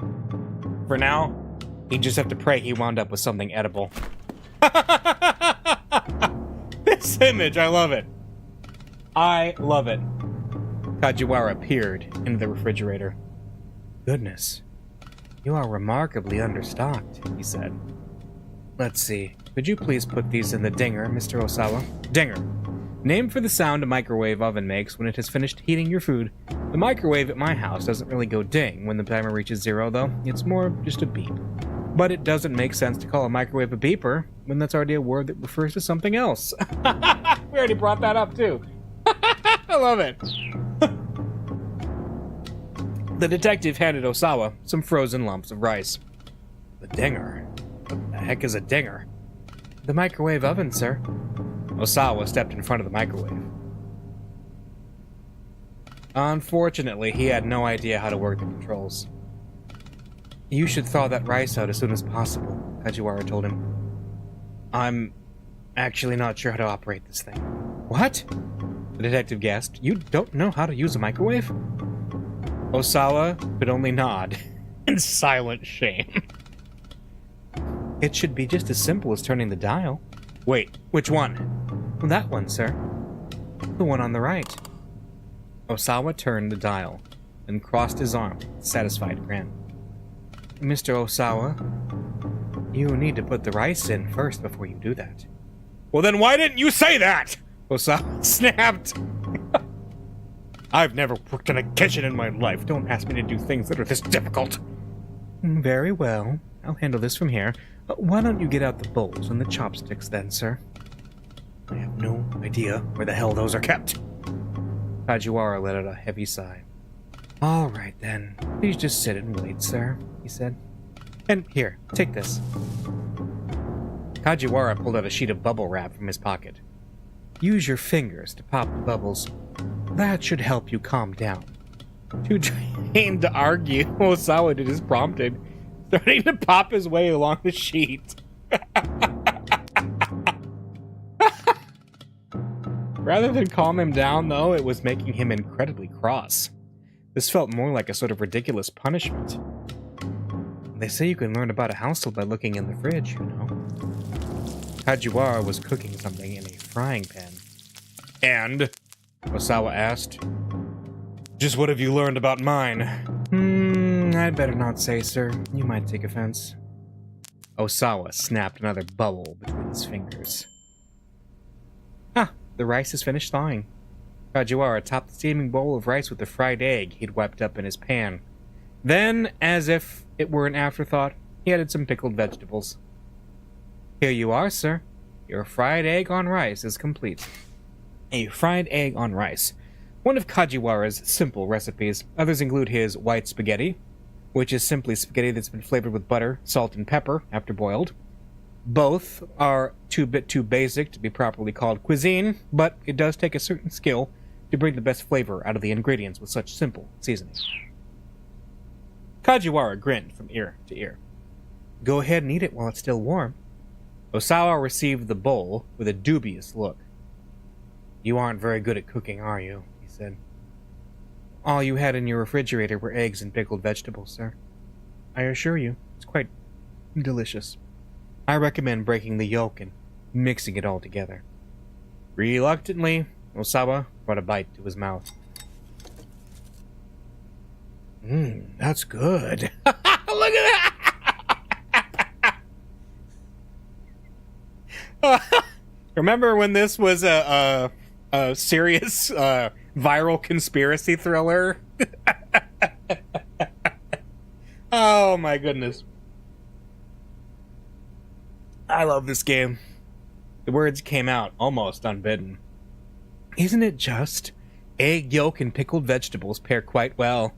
For now, you just have to pray he wound up with something edible. This image, I love it. I love it. Kajiwara peered into the refrigerator. Goodness, you are remarkably understocked, he said. Let's see, could you please put these in the dinger, Mr. Osawa? Dinger. Named for the sound a microwave oven makes when it has finished heating your food. The microwave at my house doesn't really go ding when the timer reaches 0, though. It's more just a beep. But it doesn't make sense to call a microwave a beeper when that's already a word that refers to something else. We already brought that up, too. I love it. The detective handed Osawa some frozen lumps of rice. The dinger? What the heck is a dinger? The microwave oven, sir. Osawa stepped in front of the microwave. Unfortunately, he had no idea how to work the controls. You should thaw that rice out as soon as possible, Kajiwara told him. I'm actually not sure how to operate this thing. What? The detective gasped. You don't know how to use a microwave? Osawa could only nod in silent shame. It should be just as simple as turning the dial. Wait, which one? That one, sir. The one on the right. Osawa turned the dial and crossed his arm with a satisfied grin. Mr. Osawa, you need to put the rice in first before you do that. Well, then why didn't you say that? Osawa snapped. I've never worked in a kitchen in my life. Don't ask me to do things that are this difficult. Very well. I'll handle this from here. Why don't you get out the bowls and the chopsticks then, sir? I have no idea where the hell those are kept. Kajiwara let out a heavy sigh. All right, then. Please just sit and wait, sir, he said. And here, take this. Kajiwara pulled out a sheet of bubble wrap from his pocket. Use your fingers to pop the bubbles. That should help you calm down. Too trained to argue, Osawa did as prompted, starting to pop his way along the sheet. Rather than calm him down, though, it was making him incredibly cross. This felt more like a sort of ridiculous punishment. They say you can learn about a household by looking in the fridge, you know. Kajiwara was cooking something in a frying pan. And? Osawa asked. Just what have you learned about mine? I'd better not say, sir. You might take offense. Osawa snapped another bubble between his fingers. The rice is finished thawing. Kajiwara topped the steaming bowl of rice with the fried egg he'd wiped up in his pan. Then, as if it were an afterthought, he added some pickled vegetables. Here you are, sir. Your fried egg on rice is complete. A fried egg on rice. One of Kajiwara's simple recipes. Others include his white spaghetti, which is simply spaghetti that's been flavored with butter, salt, and pepper after boiled. Both are a bit too basic to be properly called cuisine, but it does take a certain skill to bring the best flavor out of the ingredients with such simple seasoning. Kajiwara grinned from ear to ear. Go ahead and eat it while it's still warm. Osawa received the bowl with a dubious look. You aren't very good at cooking, are you? He said. All you had in your refrigerator were eggs and pickled vegetables, sir. I assure you, it's quite delicious. I recommend breaking the yolk and mixing it all together. Reluctantly, Osawa brought a bite to his mouth. That's good. Look at that! Remember when this was a serious viral conspiracy thriller? Oh my goodness. I love this game. The words came out almost unbidden. Isn't it just? Egg yolk and pickled vegetables pair quite well.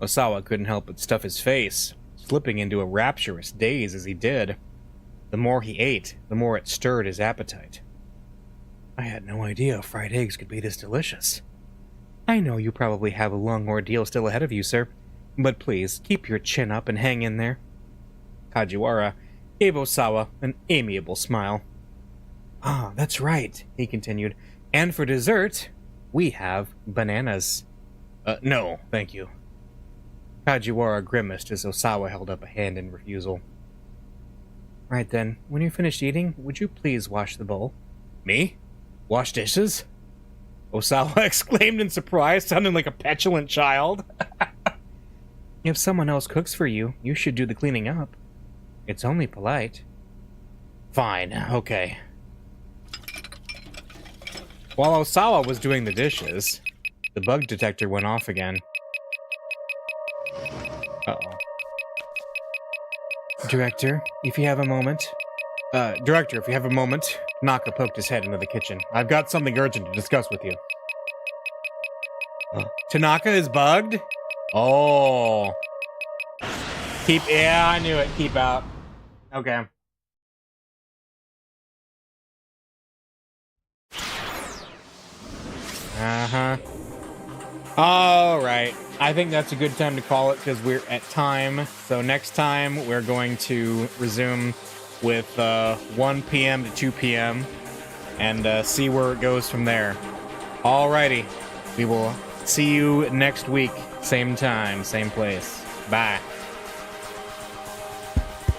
Osawa couldn't help but stuff his face, slipping into a rapturous daze as he did. The more he ate, the more it stirred his appetite. I had no idea fried eggs could be this delicious. I know you probably have a long ordeal still ahead of you, sir, but please keep your chin up and hang in there. Kajiwara gave Osawa an amiable smile. Ah, that's right, he continued. And for dessert, we have bananas. No, thank you. Kajiwara grimaced as Osawa held up a hand in refusal. Right then, when you're finished eating, would you please wash the bowl? Me? Wash dishes? Osawa exclaimed in surprise, sounding like a petulant child. If someone else cooks for you, you should do the cleaning up. It's only polite. Fine, okay. While Osawa was doing the dishes, the bug detector went off again. Uh-oh. Director, if you have a moment... Naka poked his head into the kitchen. I've got something urgent to discuss with you. Tanaka is bugged? Oh. Yeah, I knew it. Keep out. Okay. Uh-huh. Alright. I think that's a good time to call it because we're at time. So next time we're going to resume with 1 p.m. to 2 p.m. and see where it goes from there. Alrighty. We will see you next week. Same time, same place. Bye.